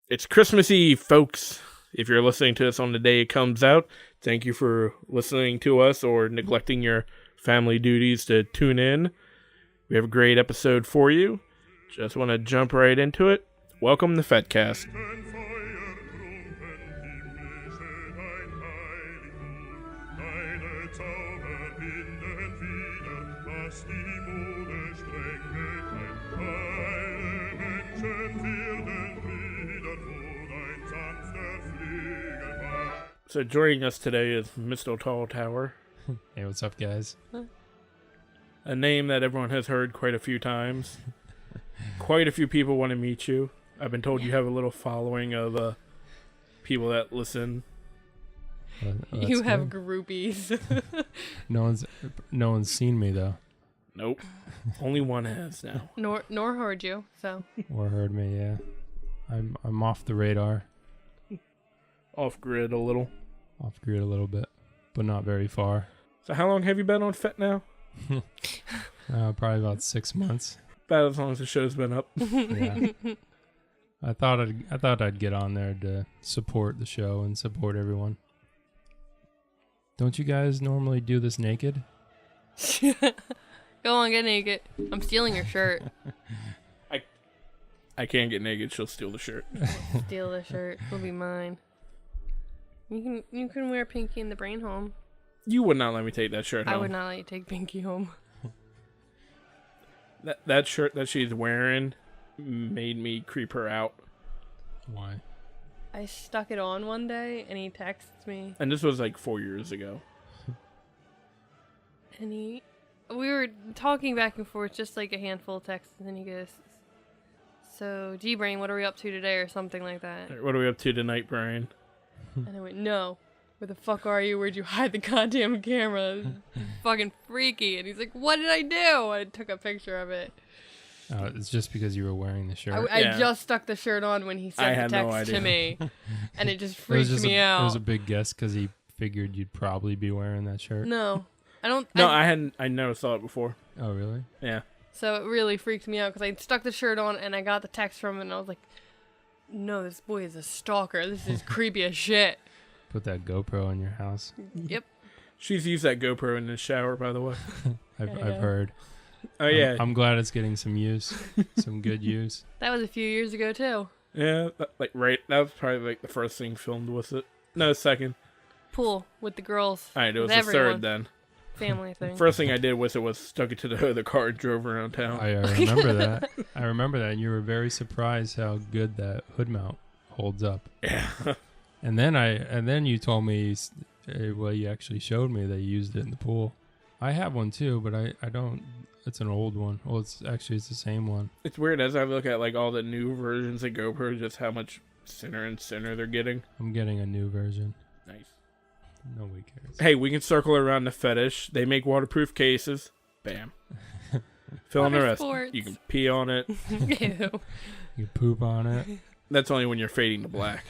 It's Christmas Eve, folks. If you're listening to this on the day it comes out, thank you for listening to us or neglecting your family duties to tune in. We have a great episode for you. Just want to jump right into it. Welcome to FetCast. So joining us today is Mr.Talltower. Hey, what's up, guys? A name that everyone has heard quite a few times. Quite a few people want to meet you. I've been told you have a little following of people that listen. You have groupies. No one's seen me though. Nope. Only one has now. Nor heard you. So. Or heard me. Yeah. I'm off the radar. Off grid a little. Off grid a little bit, but not very far. So how long have you been on Fet now? Probably about 6 months. About as long as the show's been up. Yeah. I thought I'd get on there to support the show and support everyone. Don't you guys normally do this naked? Go on, get naked. I'm stealing your shirt. I can't get naked. She'll steal the shirt. Steal the shirt. Will be mine. You can wear Pinky in the Brain home. You would not let me take that shirt home. I would not let you take Pinky home. That shirt that she's wearing made me creep her out. Why? I stuck it on one day, and he texts me. And this was like 4 years ago. And we were talking back and forth, just like a handful of texts, and then he goes, "So, G-Brain, what are we up to today?" or something like that. What are we up to tonight, Brian? And I went, "No. Where the fuck are you? Where'd you hide the goddamn camera? Fucking freaky." And he's like, "What did I do?" I took a picture of it. Oh, it's just because you were wearing the shirt. I just stuck the shirt on when he sent the text to me. And it just freaked me out. It was a big guess because he figured you'd probably be wearing that shirt. No. I don't. No, I never saw it before. Oh, really? Yeah. So it really freaked me out because I stuck the shirt on and I got the text from him and I was like, "No, this boy is a stalker. This is creepy as shit." Put that GoPro in your house. Yep. She's used that GoPro in the shower, by the way. I've heard. Oh, yeah. I'm glad it's getting some use. Some good use. That was a few years ago, too. Yeah, that was probably like the first thing filmed with it. No, second. Pool with the girls. Alright, it was the everyone. third then. Family thing. First thing I did was stuck it to the hood of the car and drove around town. I remember that. I remember that. And you were very surprised how good that hood mount holds up. Yeah. And then you told me, you actually showed me that you used it in the pool. I have one too, but I don't. It's an old one. Well, it's the same one. It's weird as I look at like all the new versions of GoPro, just how much thinner and thinner they're getting. I'm getting a new version. Nice. Nobody cares. Hey, we can circle around the fetish. They make waterproof cases. Bam. Fill in the rest. Sports. You can pee on it. Ew. You poop on it. That's only when you're fading to black.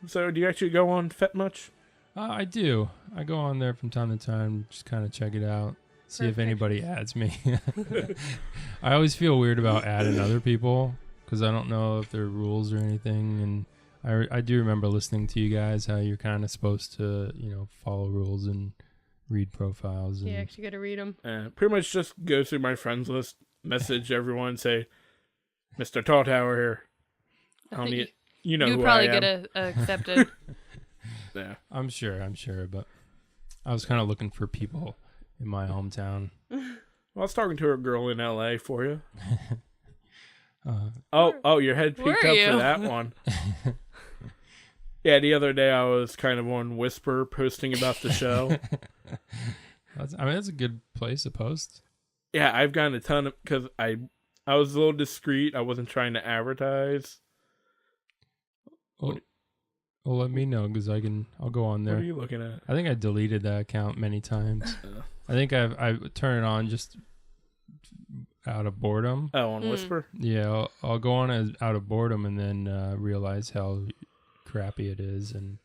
So, do you actually go on Fet much? I do. I go on there from time to time, just kind of check it out, see if anybody adds me. I always feel weird about adding other people because I don't know if there are rules or anything. And I do remember listening to you guys how you're kind of supposed to, follow rules and read profiles. And You actually got to read them. Pretty much just go through my friends list, message everyone, say, "Mr.Talltower here." You know You'd who probably I am. get accepted. Yeah. I'm sure, but I was kind of looking for people in my hometown. Well, I was talking to a girl in LA for you. Your head peeked up for that one. Yeah, the other day I was kind of on Whisper posting about the show. That's a good place to post. Yeah, I've gotten a ton of, because I was a little discreet. I wasn't trying to advertise. Well, let me know because I'll go on there. What are you looking at? I think I deleted that account many times. I think I've turned it on just out of boredom. Oh, on Whisper? Yeah, I'll go on as out of boredom and then realize how crappy it is, and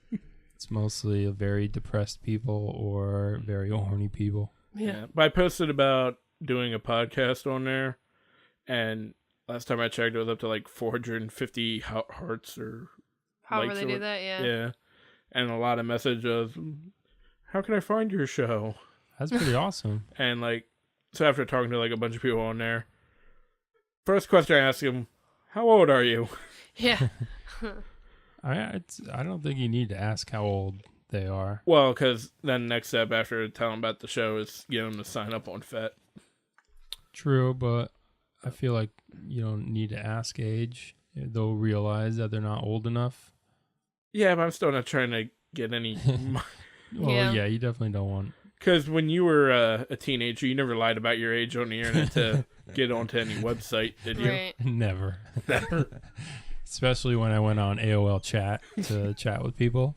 it's mostly a very depressed people or very horny people. Yeah. But I posted about doing a podcast on there, and Last time I checked, it was up to like 450 hearts or However likes they or do that, yeah. Yeah. And a lot of messages, how can I find your show? That's pretty awesome. And like, so after talking to like a bunch of people on there, first question I asked him, how old are you? Yeah. I don't think you need to ask how old they are. Well, because then next step after telling them about the show is get them to sign up on FET. True, but I feel like you don't need to ask age. They'll realize that they're not old enough. Yeah, but I'm still not trying to get any... Well, yeah, you definitely don't want... Because when you were a teenager, you never lied about your age on the internet to get onto any website, did you? Right. Never. Especially when I went on AOL chat to chat with people.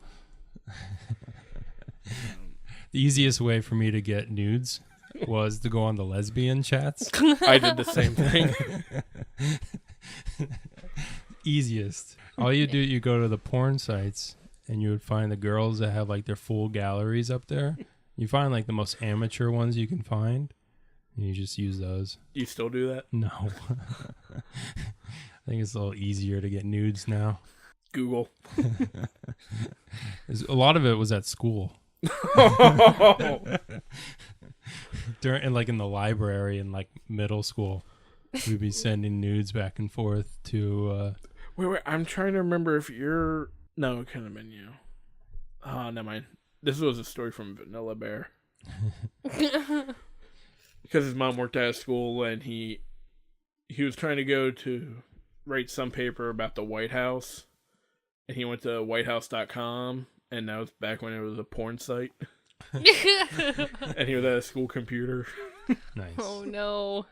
The easiest way for me to get nudes was to go on the lesbian chats. I did the same thing. Easiest. All you do, you go to the porn sites and you would find the girls that have like their full galleries up there. You find like the most amateur ones you can find and you just use those. You still do that? No. I think it's a little easier to get nudes now. Google. A lot of it was at school. And like in the library in like middle school, we'd be sending nudes back and forth to Wait, I'm trying to remember if you're... No, it couldn't have been you. Oh, never mind. This was a story from Vanilla Bear. Because his mom worked at a school and he was trying to go to write some paper about the White House. And he went to whitehouse.com, and that was back when it was a porn site. And he was at a school computer. Nice. Oh, no.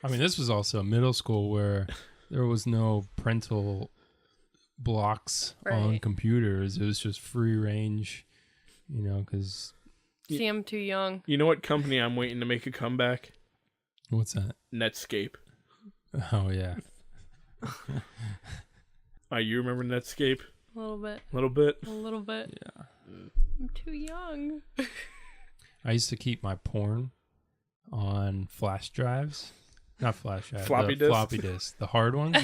I mean, this was also a middle school where there was no parental blocks on computers. It was just free range, you know, because... See, I'm too young. You know what company I'm waiting to make a comeback? What's that? Netscape. Oh, yeah. You remember Netscape? A little bit. A little bit? A little bit. Yeah. I'm too young. I used to keep my porn on flash drives. Not flash drives. Floppy the disk? Floppy disk. The hard ones.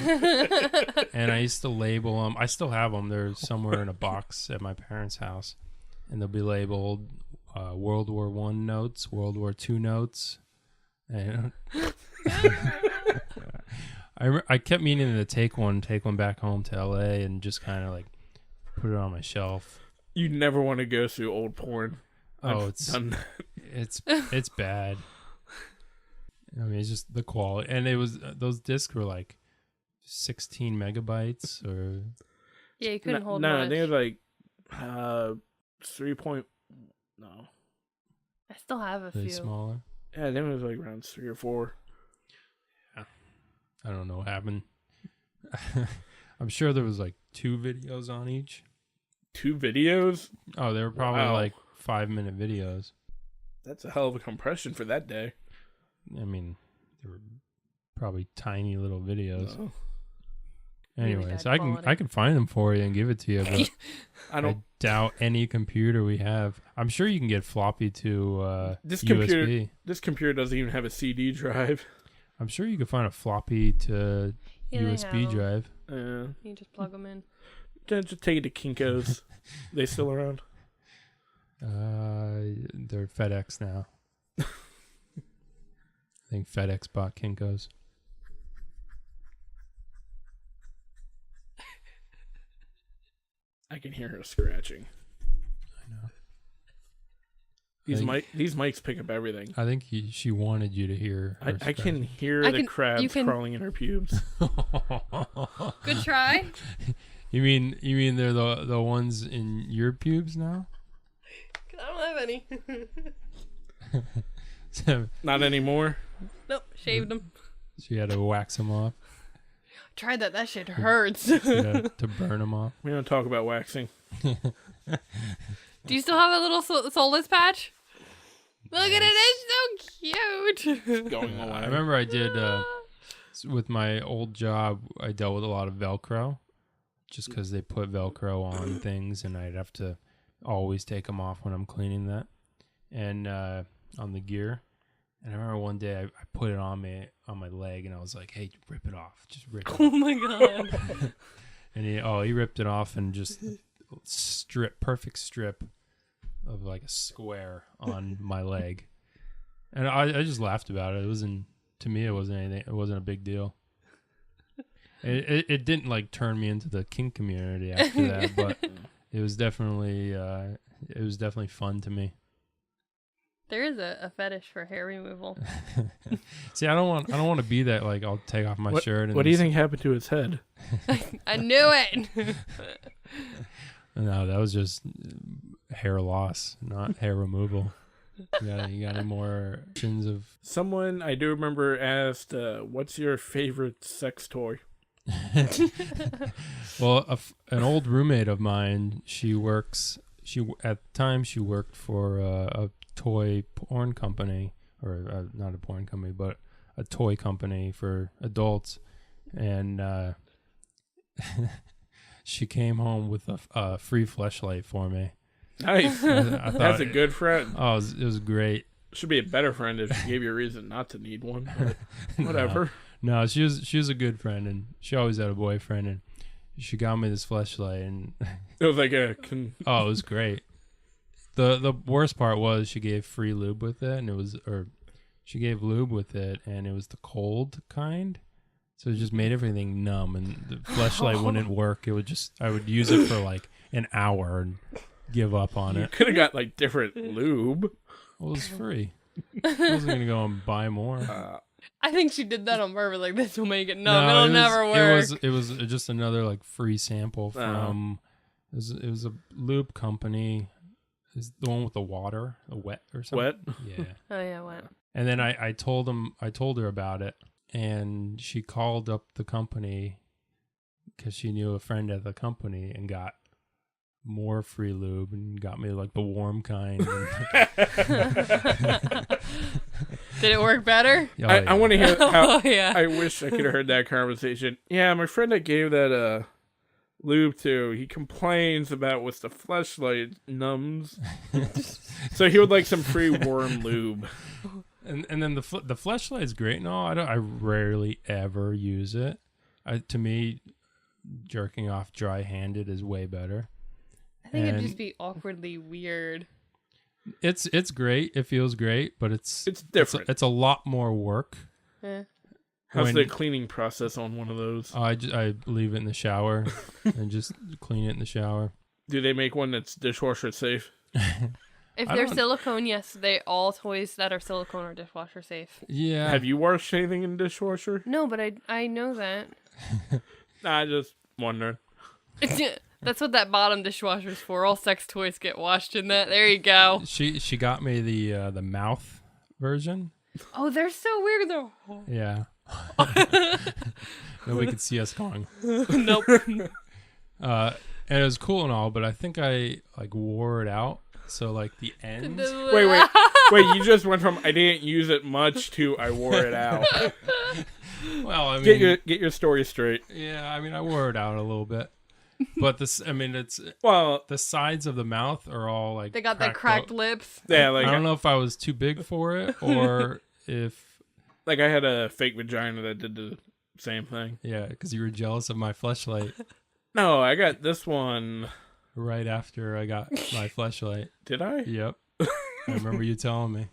And I used to label them. I still have them. They're somewhere in a box at my parents' house. And they'll be labeled World War I notes, World War II notes. And I kept meaning to take one back home to LA and just kind of like put it on my shelf. You never want to go through old porn. Oh, It's it's bad. I mean, it's just the quality, and it was those discs were like 16 megabytes, or Yeah, you couldn't hold no, much. I think it was like 3 point. No, I still have a really few. smaller. yeah, I think it was like around 3 or 4. I don't know what happened. I'm sure there was like 2 videos on each. 2 videos? Oh, they were probably like 5-minute videos. That's a hell of a compression for that day. I mean, they were probably tiny little videos. No. Anyways, Really bad I can find them for you and give it to you, but I doubt any computer we have. I'm sure you can get floppy to This USB. This computer doesn't even have a CD drive. I'm sure you could find a floppy to Yeah, they USB have 'em. drive. You just plug them in. Just take it to Kinko's. They still around? They're FedEx now. I think FedEx bought Kinko's. I can hear her scratching. I know. These mics pick up everything. I think she wanted you to hear her I can hear I the can- crabs you can- crawling in her pubes. Good try. You mean they're the ones in your pubes now? I don't have any. So Not anymore. Nope, shaved them. she had to wax them off. Tried that. That shit hurts. To burn them off. We don't talk about waxing. Do you still have a little soulless patch? Look at it. It's so cute. Going away. I remember I did with my old job. I dealt with a lot of Velcro, just because they put Velcro on things, and I'd have to always take them off when I'm cleaning that, and on the gear. And I remember one day I put it on my leg, and I was like, "Hey, rip it off, just rip it Oh off." my god. And he ripped it off and just perfect strip of like a square on my leg. And I just laughed about it. To me, it wasn't anything. It wasn't a big deal. It didn't like turn me into the kink community after that, but it was definitely fun to me. There is a fetish for hair removal. See, I don't want to be that, like, I'll take off my shirt. And what do you think happened to his head? I knew it. No, that was just hair loss, not hair removal. You got any more options of? Someone I do remember asked, "What's your favorite sex toy?" Well, an old roommate of mine, at the time she worked for a toy porn company, or not a porn company, but a toy company for adults, and she came home with a free fleshlight for me. Nice. I thought, That's a good friend. Oh, it was great. Should be a better friend if she gave you a reason not to need one. But whatever. No, she was a good friend, and she always had a boyfriend, and she got me this fleshlight, and It was like it was great. The worst part was she gave free lube with it, she gave lube with it, and it was the cold kind, so it just made everything numb, and the fleshlight wouldn't work. I would use it for like an hour and give up on You it. could have got like different lube. Well, it was free. I wasn't gonna go and buy more. I think she did that on purpose. Like, this will make it numb. It'll never work. It was just another like free sample from. It was a lube company. Is the one with the water, a wet or something? Wet? Yeah. Oh yeah, what? And then I told her about it, and she called up the company because she knew a friend at the company and got more free lube and got me like the warm kind. Did it work better? Oh, I want to hear how. Oh, yeah. I wish I could have heard that conversation. Yeah, my friend I gave that lube to, he complains about with the fleshlight numbs. So he would like some free warm lube. And then the fleshlight is great and all. I rarely ever use it. To me, jerking off dry handed is way better. I think it'd just be awkwardly weird. It's great. It feels great, but it's different. It's a lot more work. How's the cleaning process on one of those? I leave it in the shower and just clean it in the shower. Do they make one that's dishwasher safe? If they're silicone, yes, all toys that are silicone are dishwasher safe. Yeah. Have you washed anything in the dishwasher? No, but I know that. Nah, I just wondering. That's what that bottom dishwasher's for. All sex toys get washed in that. There you go. She got me the mouth version. Oh, they're so weird though. Yeah. Nobody could see us going. Nope. And it was cool and all, but I think I like wore it out. So like the end. Wait! You just went from I didn't use it much to I wore it out. Well, I mean, get your story straight. Yeah, I mean, I wore it out a little bit, but it's the sides of the mouth are all like they got that cracked lips. Yeah, like I don't know if I was too big for it or if like I had a fake vagina that did the same thing. Yeah, because you were jealous of my fleshlight. No, I got this one right after I got my fleshlight. Did I? Yep. I remember you telling me.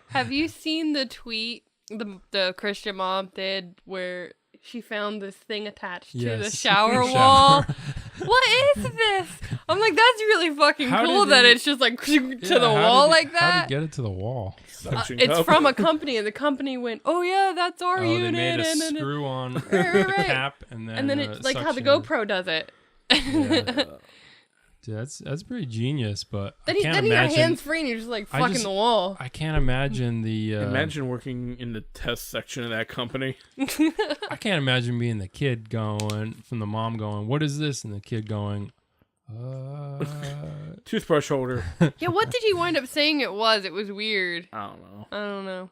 Have you seen the tweet the Christian mom did where she found this thing attached to the shower wall? What is this? I'm like, that's really fucking cool that it's just like to the wall like that. How did you get it to the wall? It's from a company, and the company went, "Oh yeah, that's our unit." They made a and screw-on right. cap, and then it's like how the GoPro does it. Yeah. Dude, that's pretty genius, but then I can't you're imagine. hands-free and you're just like fucking the wall. I can't imagine the. Imagine working in the test section of that company. I can't imagine being the kid going from the mom going, "What is this?" and the kid going, toothbrush holder. Yeah, what did he wind up saying it was? It was weird. I don't know.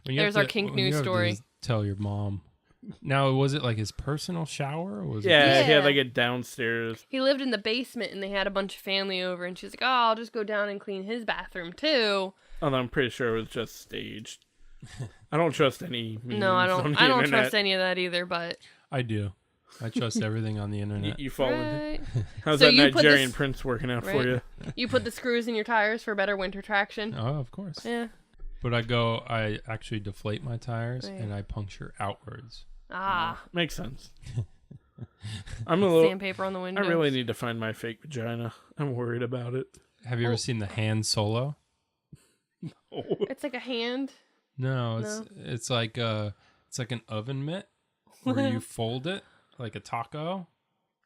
There's our kink news story. Tell your mom. Now, was it like his personal shower? Or was he had like a downstairs. He lived in the basement and they had a bunch of family over and she's like, "Oh, I'll just go down and clean his bathroom too." Although I'm pretty sure it was just staged. I don't trust any memes No, I on don't. the I don't internet. trust any of that either. But I do. I trust everything on the internet. You follow right. How's So that you put Nigerian this- prince working out for right. you? You put the screws in your tires for better winter traction. Oh, of course. Yeah. But I actually deflate my tires Right. and I puncture outwards. Ah. Makes sense. I'm a little. Sandpaper on the I window. really need to find my fake vagina. I'm worried about it. Have you ever seen the hand solo? Oh. It's like a hand. No, it's like an oven mitt where you fold it like a taco,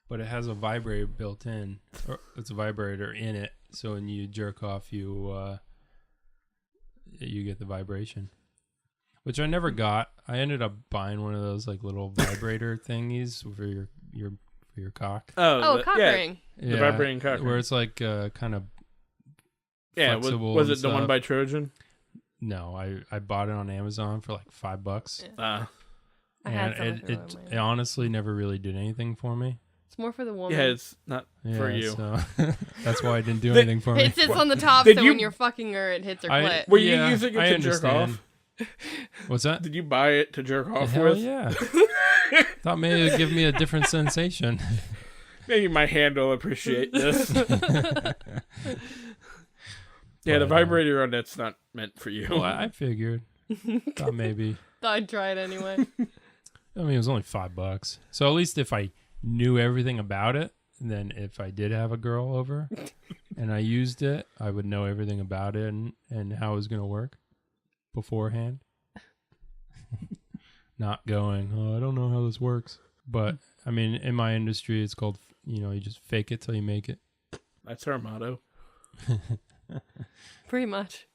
but it has a vibrator built in. Or it's a vibrator in it, so when you jerk off, you get the vibration. Which I never got. I ended up buying one of those like little vibrator thingies for your cock. Oh, cock yeah, ring. the vibrating cock where ring. it's like kind of Yeah, flexible. was and it the one stuff. by Trojan? No, I bought it on Amazon for like $5. Yeah. I And had some it, for it mine. honestly never really did anything for me. It's more for the woman. Yeah, it's not for Yeah, you. So that's why it didn't do anything for me. It sits on the top, Did so you- when you're fucking her, it hits her I- clit. Were you Yeah, using it I to jerk understand. off? What's that? Did you buy it to jerk off Hell with? yeah. Thought maybe it'd give me a different sensation. Maybe my hand will appreciate this. Yeah, the But, vibrator on that's not meant for you. Well, I figured. Thought maybe. I'd try it anyway. I mean, it was only $5. So at least if I knew everything about it, then if I did have a girl over and I used it, I would know everything about it and how it was going to work beforehand. Not going, oh, I don't know how this works. But, I mean, in my industry, it's called, you just fake it till you make it. That's our motto. Pretty much.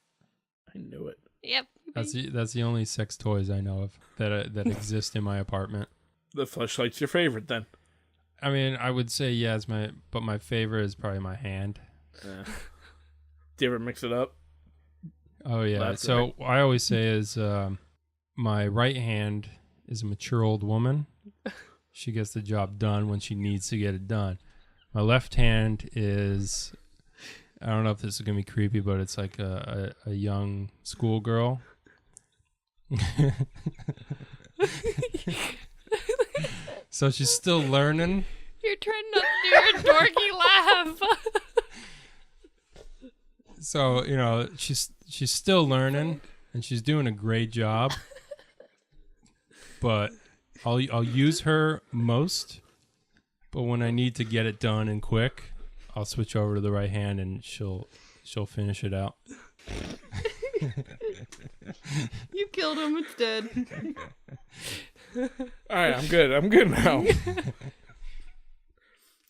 I knew it. Yep. That's the only sex toys I know of that exist in my apartment. The fleshlight's your favorite then. I mean, I would say yes, but my favorite is probably my hand. Do you ever mix it up? Oh yeah. That's So I always say is my right hand is a mature old woman. She gets the job done when she needs to get it done. My left hand is, I don't know if this is gonna be creepy, but it's like a young schoolgirl. So she's still learning. You're trying not to do your dorky laugh. So she's still learning and she's doing a great job. But I'll use her most. But when I need to get it done and quick, I'll switch over to the right hand and she'll finish it out. You killed him. It's dead. All right, I'm good. I'm good now.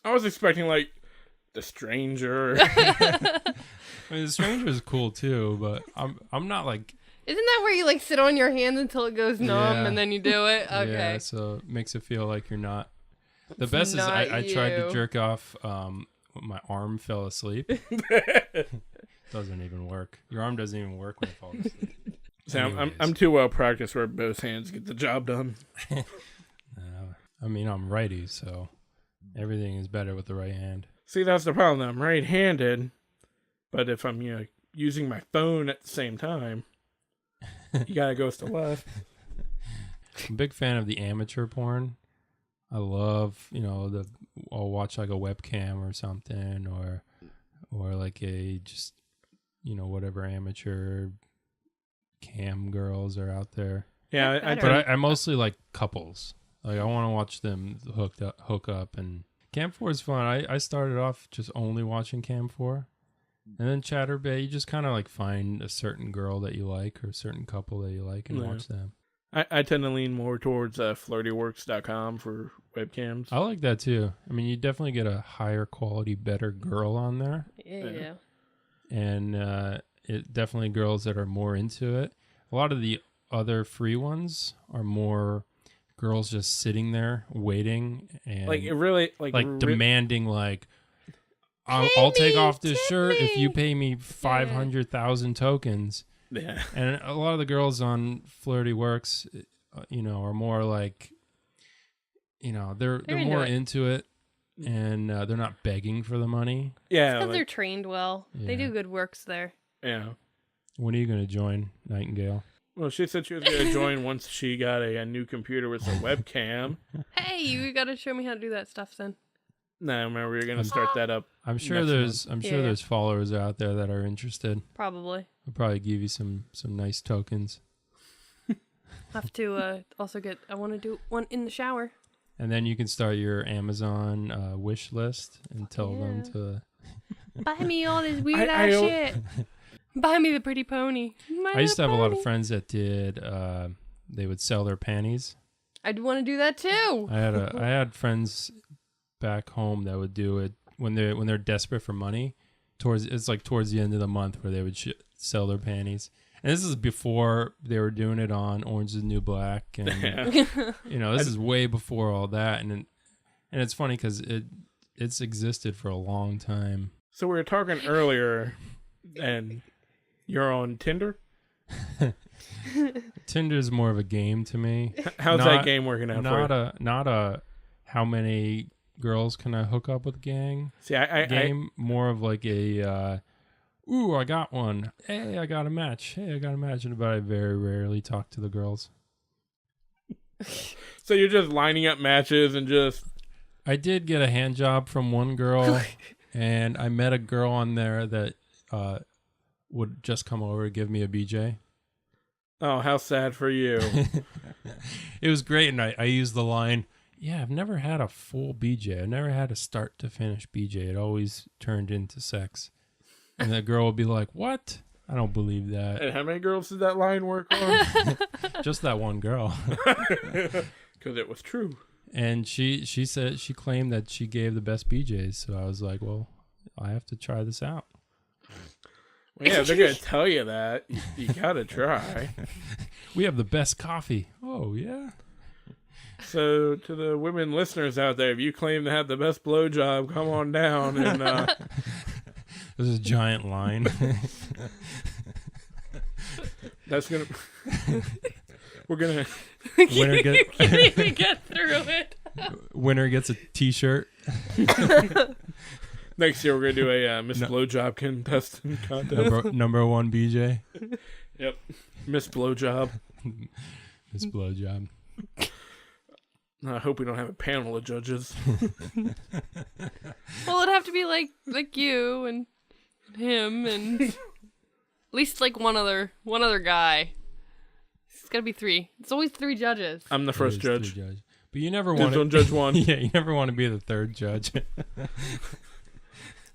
I was expecting like The Stranger. I mean, The Stranger is cool too, but I'm not like. Isn't that where you like sit on your hand until it goes numb Yeah. and then you do it? Okay. Yeah, so it makes it feel like you're not. The best is Not I tried to you. jerk off when my arm fell asleep. Doesn't even work. Your arm doesn't even work when it falls asleep. Sam, Anyways. I'm too well practiced where both hands get the job done. I mean, I'm righty, so everything is better with the right hand. See, that's the problem. I'm right-handed, but if I'm using my phone at the same time, you gotta go with the left. I'm a big fan of the amateur porn. I love, I'll watch like a webcam or something, or like a just, whatever amateur cam girls are out there. Yeah, That's But better. I mostly like couples. Like I want to watch them hook up, and Cam 4 is fun. I started off just only watching Cam 4, and then Chatterbait. You just kind of like find a certain girl that you like or a certain couple that you like and Yeah. watch them. I tend to lean more towards flirtyworks.com for webcams. I like that too. I mean, you definitely get a higher quality, better girl on there, Yeah. and it definitely girls that are more into it. A lot of the other free ones are more girls just sitting there waiting and Like it really like demanding like I'll take off this tip shirt if you me. pay me 500,000 tokens. Yeah. And a lot of the girls on Flirty Works, are more like, they're into more it. into it, and they're not begging for the money. Yeah. Because like- they're trained well. They Yeah. do good works there. yeah. When are you going to join, Nightingale? Well, she said she was going to join once she got a new computer with a webcam. Hey, you got to show me how to do that stuff then. No, remember, you're going to start that up. I'm sure there's followers out there that are interested. Probably. I'll probably give you some nice tokens. Have to also I want to do one in the shower. And then you can start your Amazon wish list and tell them to buy me all this weird ass shit. Buy me the pretty pony. I used to have a lot of friends that did. They would sell their panties. I'd want to do that too. I had friends back home that would do it when they're desperate for money. Towards the end of the month where they would sell their panties. And this is before they were doing it on Orange is the New Black, and this is way before all that. And it's funny because it's existed for a long time. So we were talking earlier, and you're on Tinder? Tinder's more of a game to me. How's that game working out for you? Not a how many girls can I hook up with gang? See, game more of like a ooh, I got one. Hey, I got a match. But I very rarely talk to the girls. So you're just lining up matches and just... I did get a hand job from one girl, and I met a girl on there that would just come over to give me a BJ. Oh, how sad for you. It was great, and I used the line, yeah, I've never had a full BJ. I've never had a start to finish BJ. It always turned into sex. And the girl would be like, what? I don't believe that. And how many girls did that line work on? Just that one girl. Because it was true. And she said, she claimed that she gave the best BJs. So I was like, well, I have to try this out. Well, yeah, they're going to tell you that. You got to try. We have the best coffee. Oh, yeah. So to the women listeners out there, if you claim to have the best blowjob, come on down and... There's a giant line. That's gonna. We're gonna. Winner can't even get through it. Winner gets a T-shirt. Next year we're gonna do a Miss Blowjob contestant contest. Number one BJ. Yep, Miss Blowjob. Miss Blowjob. I hope we don't have a panel of judges. Well, it'd have to be like you and him and at least like one other guy. It's gotta be 3. It's always 3 judges. I'm the first judge. But you never want to judge one. Yeah, you never want to be the third judge.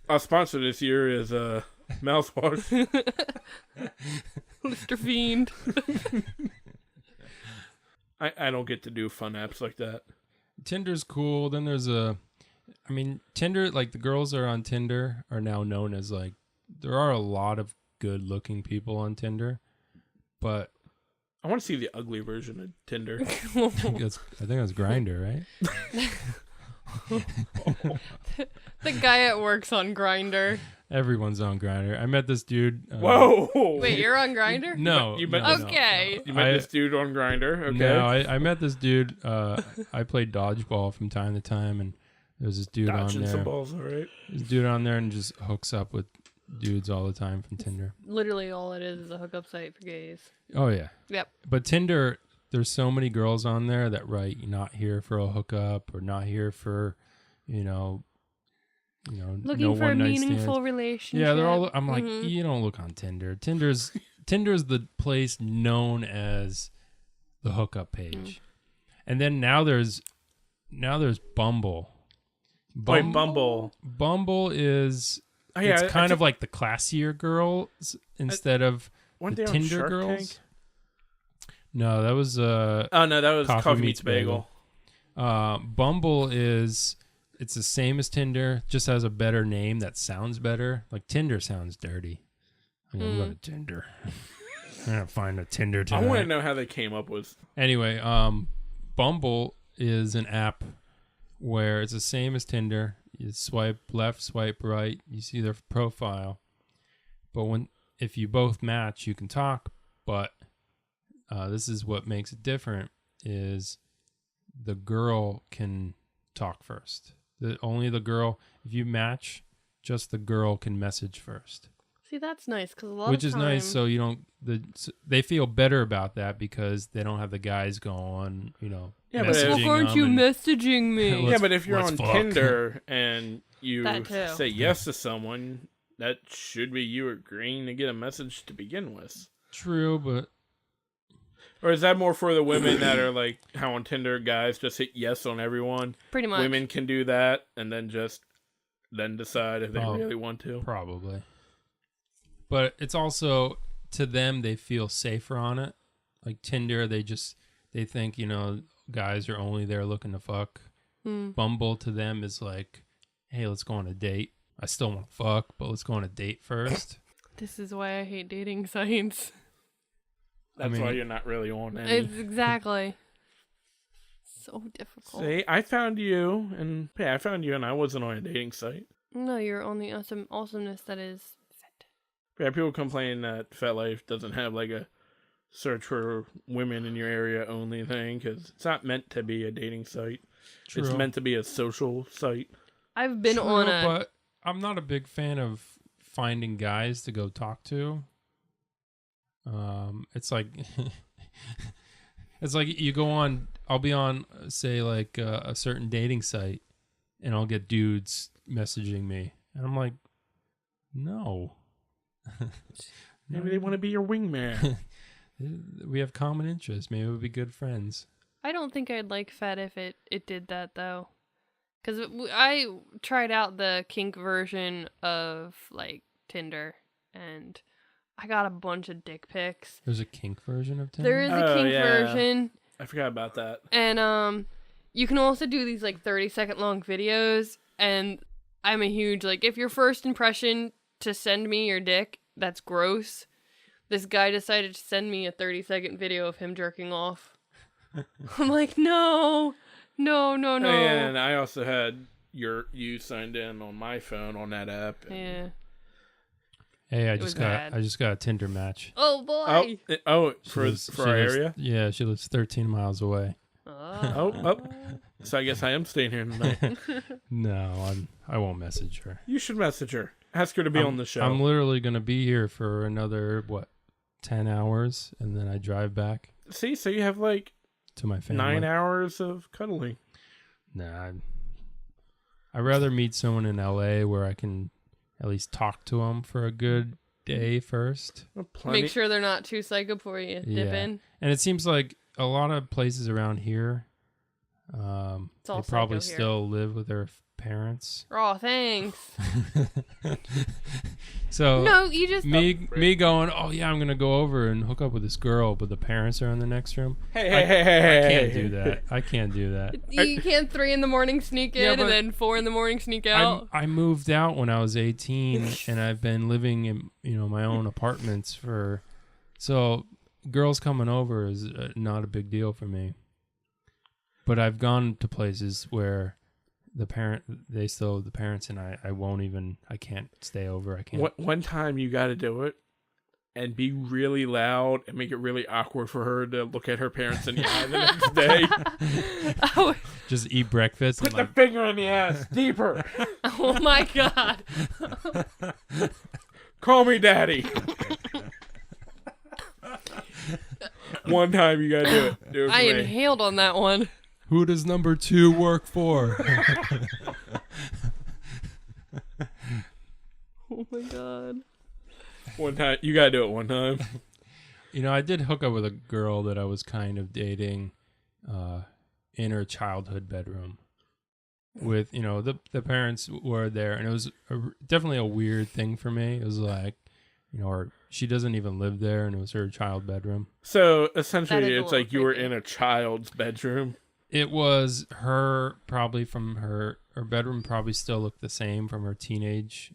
Our sponsor this year is mouthwash. Mr. Fiend. I don't get to do fun apps like that. Tinder's cool. Then there's Tinder, like the girls are on Tinder are now known as like, there are a lot of good looking people on Tinder, but I want to see the ugly version of Tinder. I think that's Grindr, right? The guy at work's on Grindr. Everyone's on Grindr. I met this dude. Whoa! Wait, you're on Grindr? No. You met okay. You met this dude on Grindr. Okay. No, I met this dude. I played dodgeball from time to time, and there's this dude Dodging on there. Some balls, all right. This dude on there and just hooks up with dudes all the time from Tinder. Literally all it is a hookup site for gays. Oh yeah. Yep. But Tinder, there's so many girls on there that write not here for a hookup or not here for, looking no for a meaningful stands. relationship. Yeah, they're all. I'm like, you don't look on Tinder. Tinder's the place known as the hookup page, and then now there's Bumble. Bumble. Bumble is. It's kind of like the classier girls instead of the Tinder girls. Tank? No, that was oh no, that was Coffee Meets Bagel. Bumble is it's the same as Tinder, just has a better name that sounds better. Like Tinder sounds dirty. I'm gonna go to Tinder. I'm gonna find a Tinder tonight. I want to know how they came up with. Anyway, Bumble is an app where it's the same as Tinder. You swipe left, swipe right. You see their profile, but if you both match, you can talk. But this is what makes it different: is the girl can talk first. Only the girl. If you match, just the girl can message first. See, that's nice because a lot Which of is nice, so you don't. They feel better about that because they don't have the guys go on, Yeah, but messaging why aren't you them messaging me? Yeah, but if you're let's on fuck. Tinder and you That too. say yes to someone, that should be you agreeing to get a message to begin with. True, but Or is that more for the women that are like how on Tinder guys just hit yes on everyone? Pretty much. Women can do that and then decide if they Oh. really want to. probably. But it's also to them they feel safer on it. Like Tinder, they think guys are only there looking to fuck. Bumble to them is like, hey, let's go on a date. I still want to fuck, but let's go on a date first. This is why I hate dating sites. That's why you're not really on any. It's exactly. So difficult. See, I found you, and I wasn't on a dating site. No, you're on the awesomeness that is Fet. Yeah, people complain that FetLife doesn't have like a search for women in your area only thing because it's not meant to be a dating site. True. It's meant to be a social site. I've been True, on but I'm not a big fan of finding guys to go talk to. It's like you go on. I'll be on, say, like a certain dating site, and I'll get dudes messaging me, and I'm like, no. Maybe they want to be your wingman. We have common interests. Maybe we'll be good friends. I don't think I'd like Fet if it did that, though. Because I tried out the kink version of, like, Tinder, and I got a bunch of dick pics. There's a kink version of Tinder? There is a kink yeah. version. I forgot about that. And, you can also do these, like, 30-second long videos, and I'm a huge, like, if your first impression to send me your dick, that's gross. This guy decided to send me a 30-second video of him jerking off. I'm like, no. Oh, yeah, and I also had you signed in on my phone on that app. Yeah. Hey, I was just bad. got a Tinder match. Oh boy. For our area? Yeah, she lives 13 miles away. Oh. So I guess I am staying here tonight. No, I won't message her. You should message her. Ask her to be on the show. I'm literally going to be here for another 10 hours, and then I drive back. See, so you have like to my family. 9 hours of cuddling. Nah, I'd rather meet someone in LA where I can at least talk to them for a good day first. Make sure they're not too psycho before you dip in. And it seems like a lot of places around here, they probably still live with their parents. Oh, thanks. So no, you just me going, oh yeah, I'm gonna go over and hook up with this girl, but the parents are in the next room. Hey, I can't do that. I can't do that. You can't 3 a.m. sneak in and then 4 a.m. sneak out. I moved out when I was 18, and I've been living in my own apartments so girls coming over is not a big deal for me. But I've gone to places where the parents and I can't stay over. I can't. One time you got to do it and be really loud and make it really awkward for her to look at her parents in the eye the next day. Just eat breakfast. Put the finger in the ass deeper. Oh my God. Call me daddy. One time you got to do it. Do it for I me. inhaled on that one. Who does number 2 work for? Oh my God. One time. You got to do it one time. I did hook up with a girl that I was kind of dating in her childhood bedroom. With, the parents were there. And it was definitely a weird thing for me. It was like, she doesn't even live there, and it was her child bedroom. So, essentially, it's like you were in a child's bedroom. It was her, probably from her bedroom probably still looked the same from her teenage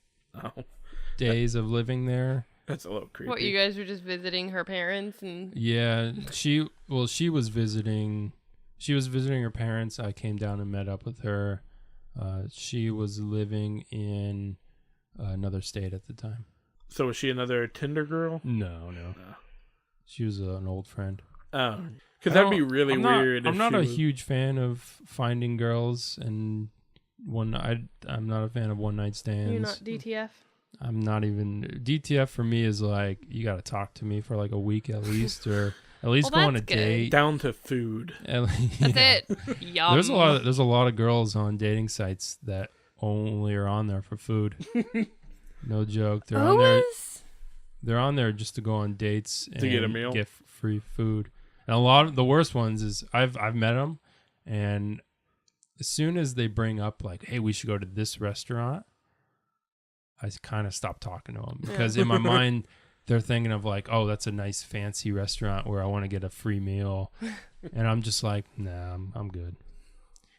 days of living there. That's a little creepy. What, you guys were just visiting her parents? Yeah, she was visiting her parents. I came down and met up with her. She was living in another state at the time. So was she another Tinder girl? No. She was an old friend. Oh. Because that'd be really weird. I'm not a huge fan of finding girls, and I'm not a fan of one night stands. You're not DTF? I'm not even DTF for me is like you got to talk to me for like a week at least, or at least go on a date. Down to food. That's it. Yum. There's a lot of girls on dating sites that only are on there for food. No joke. They're on there just to go on dates and to get a meal, get free food. And a lot of the worst ones is I've met them, and as soon as they bring up like, hey, we should go to this restaurant, I kind of stop talking to them because in my mind they're thinking of like, oh, that's a nice fancy restaurant where I want to get a free meal, and I'm just like, nah, I'm good.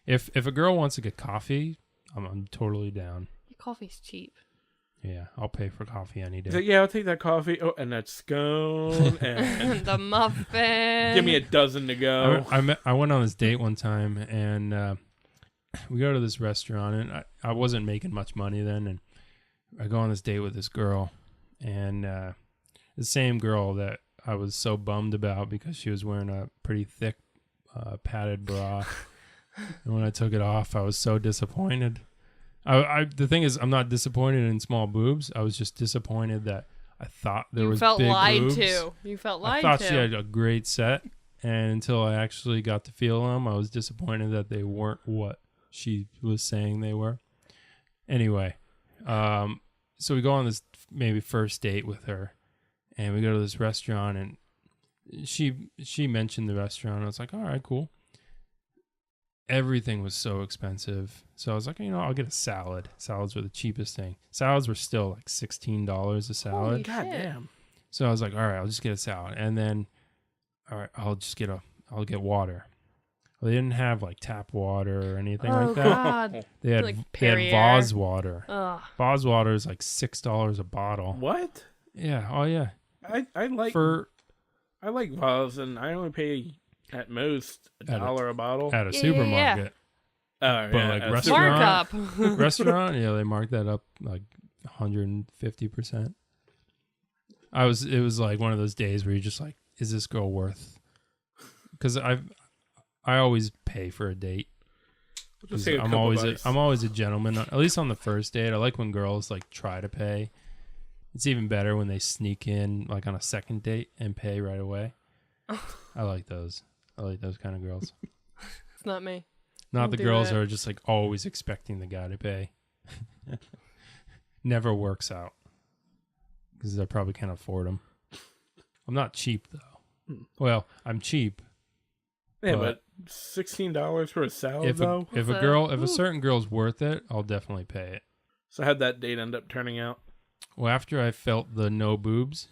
If a girl wants to get coffee, I'm totally down. Your coffee's cheap. Yeah, I'll pay for coffee any day. Like, yeah, I'll take that coffee. Oh, and that scone and the muffin. Give me a dozen to go. I went on this date one time, and we go to this restaurant, and I wasn't making much money then, and I go on this date with this girl, and the same girl that I was so bummed about because she was wearing a pretty thick padded bra, and when I took it off, I was so disappointed. The thing is, I'm not disappointed in small boobs. I was just disappointed that I thought there was big boobs. You felt lied to. You felt lied to. I thought she had a great set, and until I actually got to feel them, I was disappointed that they weren't what she was saying they were. Anyway, so we go on this maybe first date with her, and we go to this restaurant, and she mentioned the restaurant. I was like, all right, cool. Everything was so expensive. So I was like, I'll get a salad. Salads were the cheapest thing. Salads were still like $16 a salad. Holy God damn. So I was like, all right, I'll just get a salad. And then, all right, I'll get water. Well, they didn't have like tap water or anything like that. God. They had Vaz water. Ugh. Vaz water is like $6 a bottle. What? Yeah. Oh yeah. I like Vaz, and I only pay at most $1 a bottle at a supermarket. But like restaurant, yeah, they marked that up like 150%. It was like one of those days where you're just like, is this girl worth? Because I always pay for a date. I'm always a gentleman, at least on the first date. I like when girls like try to pay. It's even better when they sneak in like on a second date and pay right away. I like those. I like those kind of girls. It's not me. Not the girls that are just like always expecting the guy to pay. Never works out because they probably can't afford them. I'm not cheap though. Well, I'm cheap. Yeah, but $16 for a salad though. If a certain girl's worth it, I'll definitely pay it. So how'd that date end up turning out? Well, after I felt the no boobs,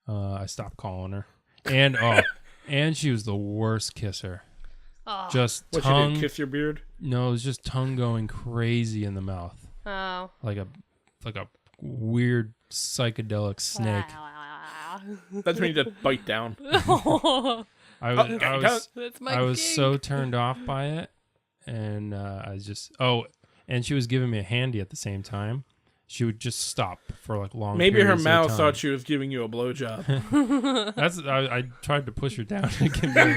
I stopped calling her, and she was the worst kisser. Oh. Just what, tongue. She didn't kiss your beard? No, it was just tongue going crazy in the mouth. Oh. Like a weird psychedelic snake. That's when you just bite down. I was so turned off by it, and and she was giving me a handy at the same time. She would just stop for like long. Maybe her mouth thought she was giving you a blowjob. I tried to push her down to give me.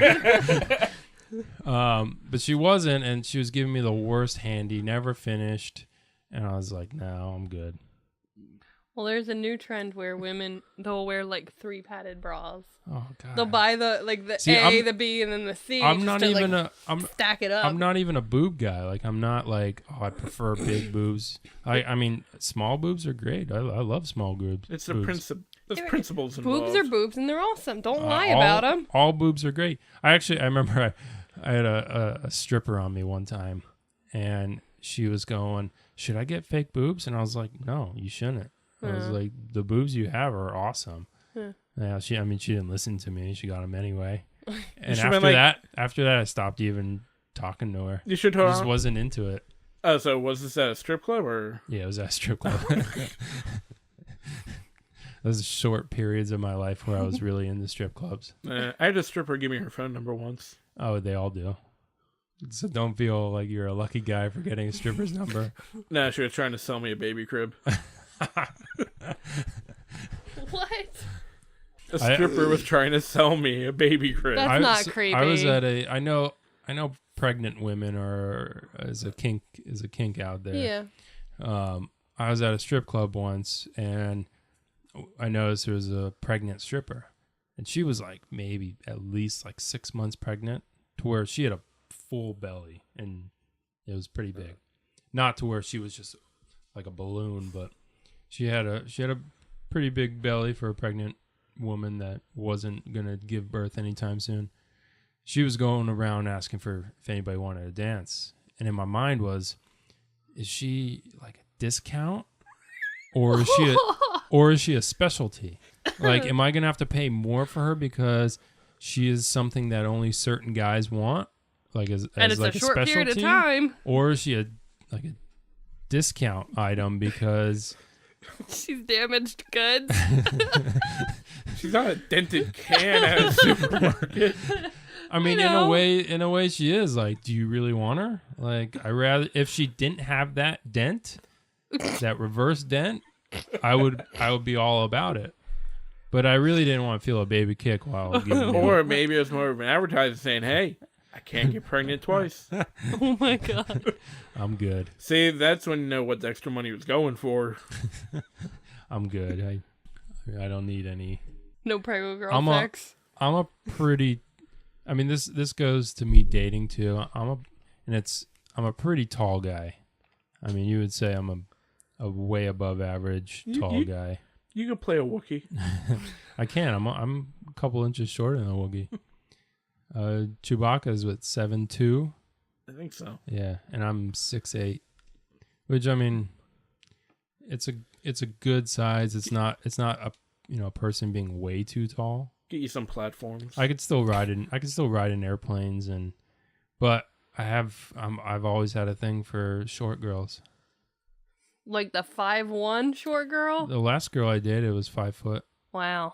But she wasn't, and she was giving me the worst handy. Never finished, and I was like, "No, I'm good." Well, there's a new trend where women, they'll wear like 3 padded bras. Oh God! They'll buy the the B, and then the C. I'm not even stack it up. I'm not even a boob guy. Like I'm not like, oh, I prefer big boobs. I mean, small boobs are great. I love small boobs. It's the principles involved. Boobs are boobs, and they're awesome. Don't lie about them. All boobs are great. I remember I had a stripper on me one time, and she was going, "Should I get fake boobs?" And I was like, "No, you shouldn't." I was like, the boobs you have are awesome. Yeah, she didn't listen to me. She got them anyway. And after that, I stopped even talking to her. You should I just wasn't into it. Oh, so was this at a strip club or? Yeah, it was at a strip club. Those short periods of my life where I was really into strip clubs. I had a stripper give me her phone number once. Oh, they all do. So don't feel like you're a lucky guy for getting a stripper's number. No, she was trying to sell me a baby crib. What? A stripper was trying to sell me a baby crib. That's not creepy. I was at I know pregnant women is a kink out there. Yeah. I was at a strip club once, and I noticed there was a pregnant stripper, and she was like maybe at least like 6 months pregnant, to where she had a full belly, and it was pretty big. Not to where she was just like a balloon, but she had a pretty big belly for a pregnant woman that wasn't gonna give birth anytime soon. She was going around asking for if anybody wanted to dance, and in my mind was, is she like a discount, or is she a specialty? Like, am I gonna have to pay more for her because she is something that only certain guys want, like as it's like a short specialty? period of time, or is she a discount item because she's damaged goods? She's not a dented can at a supermarket. I mean, in a way, she is. Like, do you really want her? Like, I rather if she didn't have that dent, that reverse dent, I would be all about it. But I really didn't want to feel a baby kick while giving Or maybe it was more of an advertiser saying, "Hey, I can't get pregnant twice." Oh my god. I'm good. See, that's when you know what the extra money was going for. I'm good. I don't need any. No prego girl sex. I'm a pretty. I mean, this goes to me dating too. I'm a pretty tall guy. I mean, you would say I'm a way above average tall guy. You can play a Wookiee. I can. I'm a couple inches shorter than a Wookiee. Chewbacca is what, 7'2"? I think so. Yeah, and I'm 6'8", which, I mean, it's a good size. It's not a person being way too tall. Get you some platforms. I could still ride in airplanes, but I've always had a thing for short girls. Like the 5'1" short girl? The last girl I dated was 5 foot. Wow.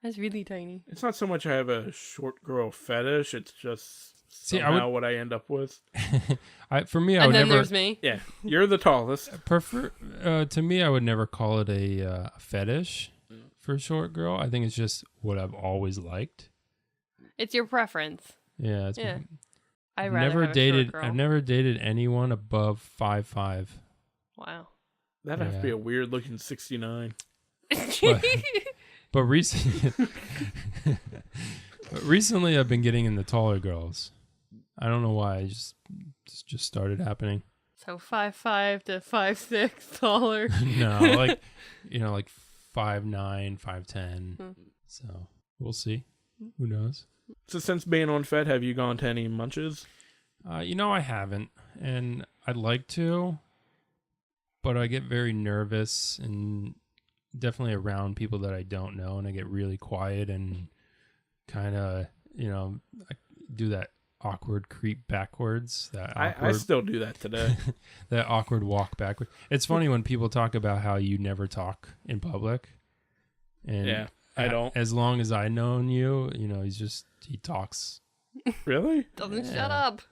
That's really tiny. It's not so much I have a short girl fetish. It's just somehow what I end up with. For me, I would never. And then there's me. Yeah, you're the tallest. To me, I would never call it a fetish for a short girl. I think it's just what I've always liked. It's your preference. Yeah. I've never dated anyone above 5'5". Wow. That'd have to be a weird looking 69. But recently I've been getting into taller girls. I don't know why. It's just started happening. So 5'5" to 5'6" taller. No, like 5'9", 5'10". So we'll see. Who knows? So since being on Fed, have you gone to any munches? I haven't, and I'd like to, but I get very nervous and definitely around people that I don't know, and I get really quiet and kind of, I do that awkward creep backwards. I still do that today. That awkward walk backward. It's funny when people talk about how you never talk in public. And yeah, I don't. As long as I known you, he talks. Really? Doesn't shut up.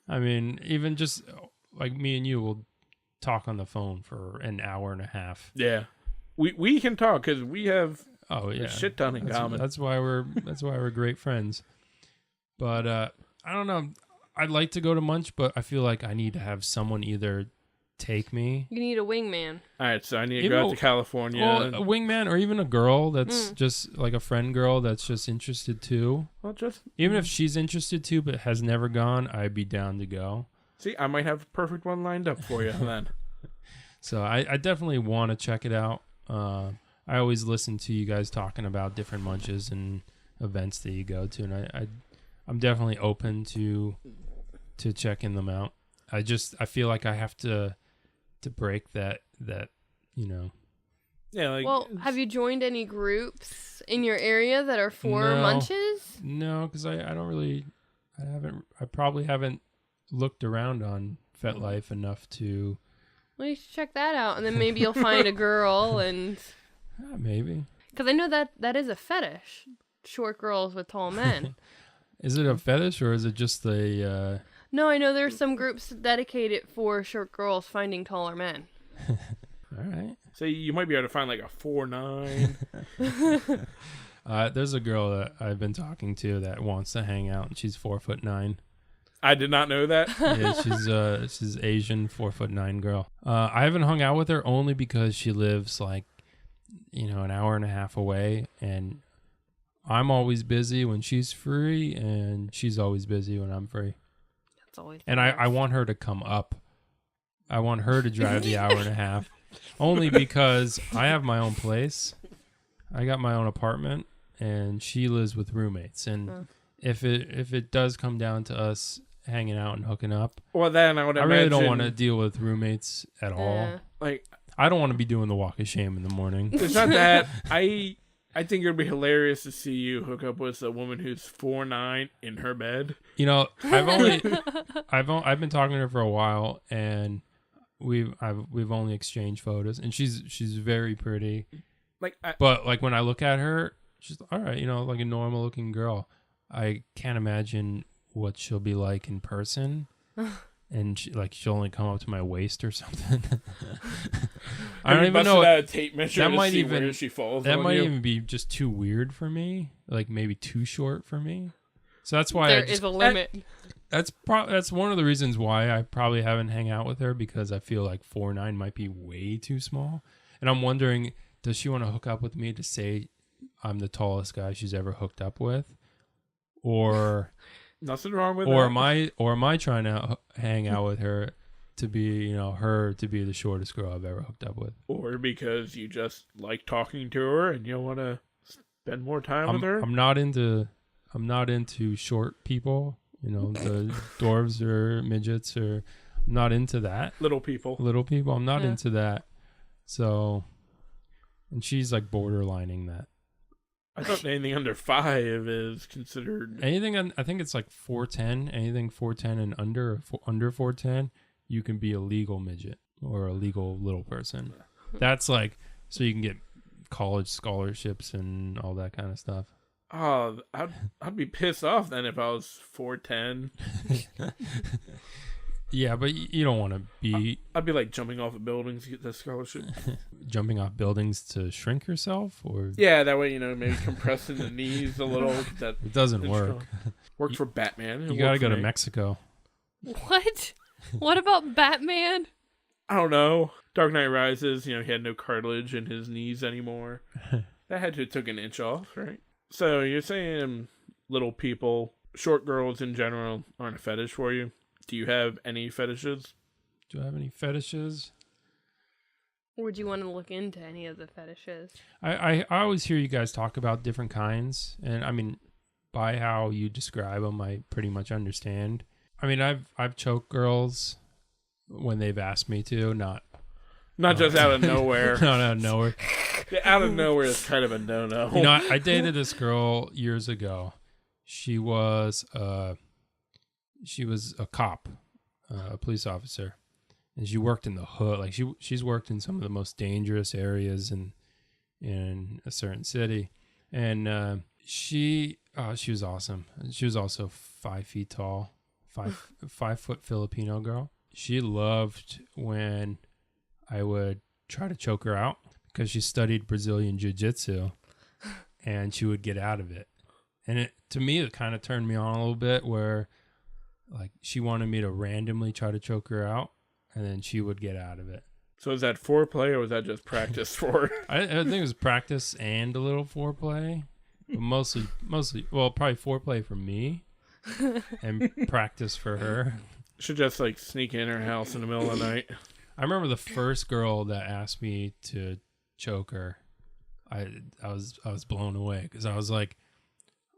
I mean, even just like me and you will talk on the phone for an hour and a half. Yeah. We can talk because we have a shit ton in common. That's why we're great friends. But I don't know. I'd like to go to Munch, but I feel like I need to have someone either take me. You need a wingman. All right, so I need to go out to California. Well, a wingman, or even a girl that's just like a friend girl that's just interested too. Well, even if she's interested too but has never gone, I'd be down to go. See, I might have a perfect one lined up for you then. So I definitely want to check it out. I always listen to you guys talking about different munches and events that you go to, and I'm definitely open to checking them out. I feel like I have to break that. Yeah. Well, have you joined any groups in your area that are for munches? No, because I probably haven't looked around on FetLife enough to. Well, you should check that out, and then maybe you'll find a girl and. Maybe. Because I know that is a fetish. Short girls with tall men. Is it a fetish or is it just a? No, I know there's some groups dedicated for short girls finding taller men. All right. So you might be able to find like a 4'9". There's a girl that I've been talking to that wants to hang out, and she's 4'9". I did not know that. Yeah, she's Asian, 4'9" girl. I haven't hung out with her only because she lives like, an hour and a half away, and I'm always busy when she's free, and she's always busy when I'm free. That's always. And I want her to come up. I want her to drive the hour and a half, only because I have my own place. I got my own apartment, and she lives with roommates. And if it does come down to us hanging out and hooking up, well, then I would imagine, I really don't want to deal with roommates at all. Like, I don't want to be doing the walk of shame in the morning. It's not that. I think it would be hilarious to see you hook up with a woman who's 4'9" in her bed. I've been talking to her for a while, and we've only exchanged photos, and she's very pretty. But like when I look at her, she's all right, like a normal looking girl. I can't imagine what she'll be like in person. And she'll only come up to my waist or something. I don't even know. Out a tape measure that to might see even where she falls. That on might you. even be just too weird for me. Like maybe too short for me. So that's why there is a limit. That's one of the reasons why I probably haven't hang out with her, because I feel like 4'9" might be way too small. And I'm wondering, does she want to hook up with me to say I'm the tallest guy she's ever hooked up with, or? Nothing wrong with that. Or am I trying to hang out with her to be, her to be the shortest girl I've ever hooked up with? Or because you just like talking to her and you want to spend more time with her? I'm not into short people, the dwarves or midgets, or I'm not into that. Little people. I'm not into that. So, and she's like borderlining that. I thought anything under 5 is considered. I think it's like 4'10". Anything 4'10" and under 4'10", you can be a legal midget or a legal little person. That's like, so you can get college scholarships and all that kind of stuff. Oh, I'd be pissed off then if I was 4'10". Yeah, but you don't want to be... I'd be like jumping off of buildings to get that scholarship. Jumping off buildings to shrink yourself? Or yeah, that way, maybe compressing the knees a little. It doesn't work. Worked for Batman. You got to go to Mexico. What? What about Batman? I don't know. Dark Knight Rises, he had no cartilage in his knees anymore. That had to took an inch off, right? So you're saying little people, short girls in general, aren't a fetish for you? Do you have any fetishes? Do I have any fetishes? Would you want to look into any of the fetishes? I always hear you guys talk about different kinds, and I mean, by how you describe them, I pretty much understand. I mean, I've choked girls when they've asked me to, not just out of nowhere. Not out of nowhere. Out of nowhere is kind of a no-no. I dated this girl years ago. She was a cop, a police officer, and she worked in the hood. Like she's worked in some of the most dangerous areas in a certain city, and she was awesome. She was also 5 feet tall, 5 foot Filipino girl. She loved when I would try to choke her out because she studied Brazilian Jiu-Jitsu, and she would get out of it. And to me, it kind of turned me on a little bit, where like she wanted me to randomly try to choke her out, and then she would get out of it. So is that foreplay, or was that just practice for her? I think it was practice and a little foreplay, but mostly, well, probably foreplay for me and practice for her. Should just like sneak in her house in the middle of the night. I remember the first girl that asked me to choke her. I was blown away because I was like,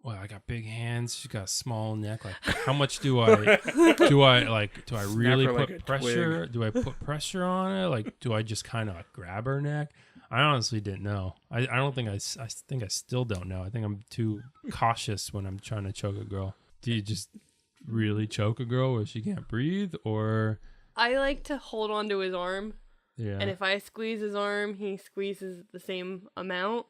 well, I got big hands. She's got a small neck. Like, how much do I really put pressure? Do I put pressure on it? Like, do I just kind of grab her neck? I honestly didn't know. I don't think I think I still don't know. I think I'm too cautious when I'm trying to choke a girl. Do you just really choke a girl where she can't breathe, or? I like to hold on to his arm. Yeah. And if I squeeze his arm, he squeezes the same amount.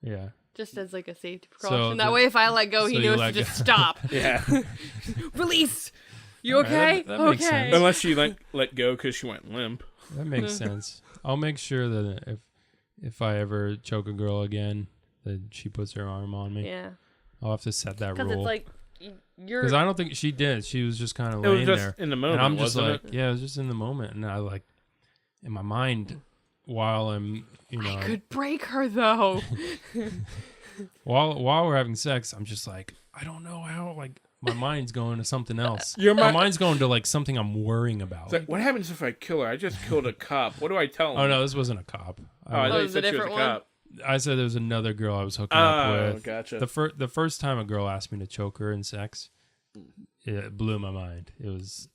Yeah. Just as like a safety precaution. So that way, if I let go, he knows to just stop. Yeah. Release. You okay? That makes sense. Unless she let go because she went limp. That makes sense. I'll make sure that if I ever choke a girl again, that she puts her arm on me. Yeah. I'll have to set that rule. Because it's like you're. Because I don't think she did. She was just kind of It was laying just there. in the moment, And I'm just wasn't like, it? yeah, it was just in the moment. And I like, in my mind, while I'm, I could break her though. while we're having sex, I'm just like, I don't know how, like, my mind's going to something else. My mind's going to, like, something I'm worrying about. It's like, what happens if I kill her? I just killed a cop. What do I tell him? Oh, no, this wasn't a cop. I thought it you was a said she was a different one? cop. I said there was another girl I was hooking up with. Oh, gotcha. The first time a girl asked me to choke her in sex, it blew my mind. It was,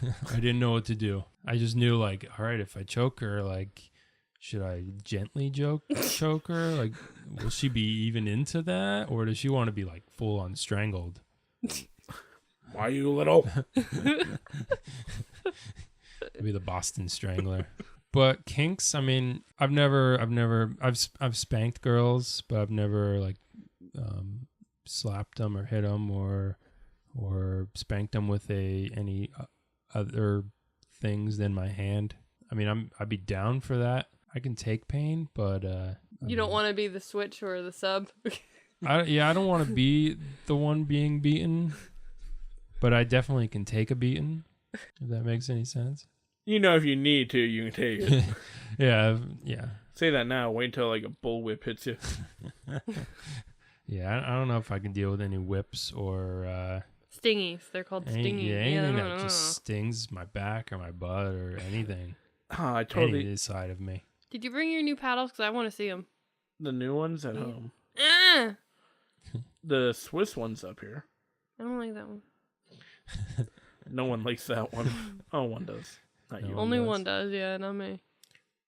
I didn't know what to do. I just knew, like, all right, if I choke her, like, should I gently choke her? Like, will she be even into that? Or does she want to be, like, full on strangled? Why you little? Be the Boston Strangler. But kinks, I mean, I've spanked girls, but I've never, like, slapped them or hit them or spanked them with any other things than my hand. I mean, I'd be down for that. I can take pain, but You don't want to be the switch or the sub. I don't want to be the one being beaten, but I definitely can take a beating. If that makes any sense. You know, if you need to, you can take it. Yeah. Say that now. Wait until like a bullwhip hits you. Yeah, I don't know if I can deal with any whips or Stingies. They're called stingies. anything that just stings my back or my butt or anything. I totally. Any side of me. Did you bring your new paddles? Because I want to see them. The new ones at home. Ah! The Swiss one's up here. I don't like that one. No one likes that one. Oh, one does. Not you. Only one does, yeah, not me.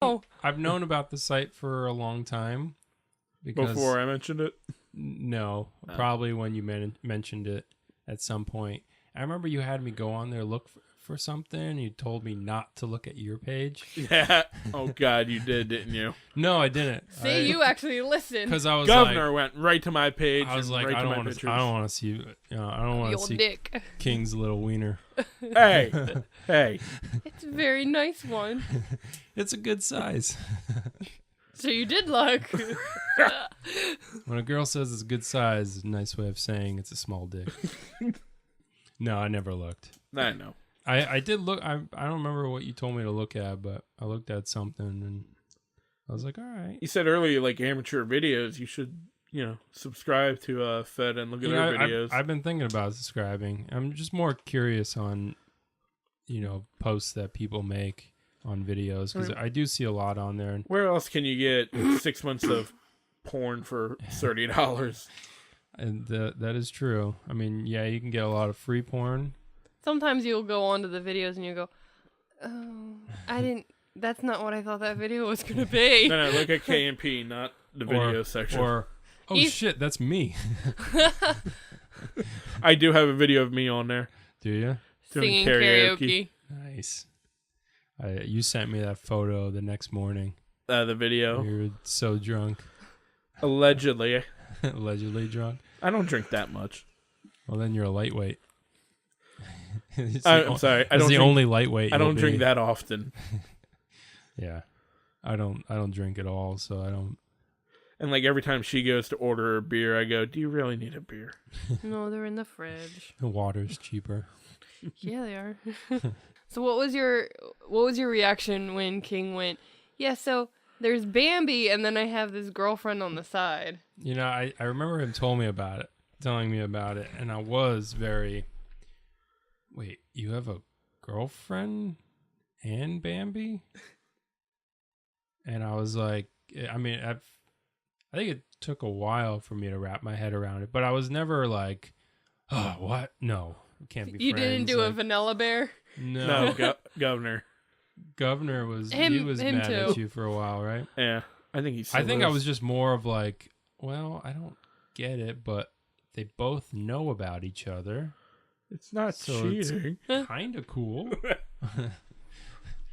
Oh, I've known about the site for a long time. Because Before I mentioned it? No, probably when you mentioned it at some point. I remember you had me go on there look for something. You told me not to look at your page. Yeah. Oh God, you didn't you? No, I didn't. see, you actually listened. Because I was Governor went right to my page. I was and like, right I to don't my want to. pictures. I don't want to see. I don't want to Your see dick. King's little wiener. Hey, hey. It's a very nice one. It's a good size. So you did look. When a girl says it's a good size, it's a nice way of saying it's a small dick. No, I never looked. I know. I did look. I don't remember what you told me to look at, but I looked at something and I was like, all right. You said earlier you like amateur videos. You should, subscribe to Fed and look at their videos. I've been thinking about subscribing. I'm just more curious on, posts that people make on videos because I do see a lot on there. And where else can you get 6 months of porn for $30? And that is true. I mean, yeah, you can get a lot of free porn. Sometimes you'll go onto the videos and you go, oh, that's not what I thought that video was going to be. No, look at KMP, not the video section. Or, shit, that's me. I do have a video of me on there. Do you? Singing karaoke. Nice. You sent me that photo the next morning. The video. You were so drunk. Allegedly. Allegedly drunk. I don't drink that much. Well, then you're a lightweight. I'm sorry. That's the only lightweight. I don't drink that often. Yeah, I don't drink at all, so I don't. And like every time she goes to order a beer, I go, "Do you really need a beer?" No, they're in the fridge. The water's cheaper. Yeah, they are. So what was your reaction when King went, yeah, so there's Bambi and then I have this girlfriend on the side? I remember him telling me about it, and I was very, wait, you have a girlfriend and Bambi? And I was like, I mean, I think it took a while for me to wrap my head around it, but I was never like, oh, what? No, we can't be You friends. didn't do a vanilla bear? No, Governor. Governor was him mad too. at you for a while, right? Yeah, I think he's. I think I was just more of like, well, I don't get it, but they both know about each other. It's not cheating. It's kind of cool.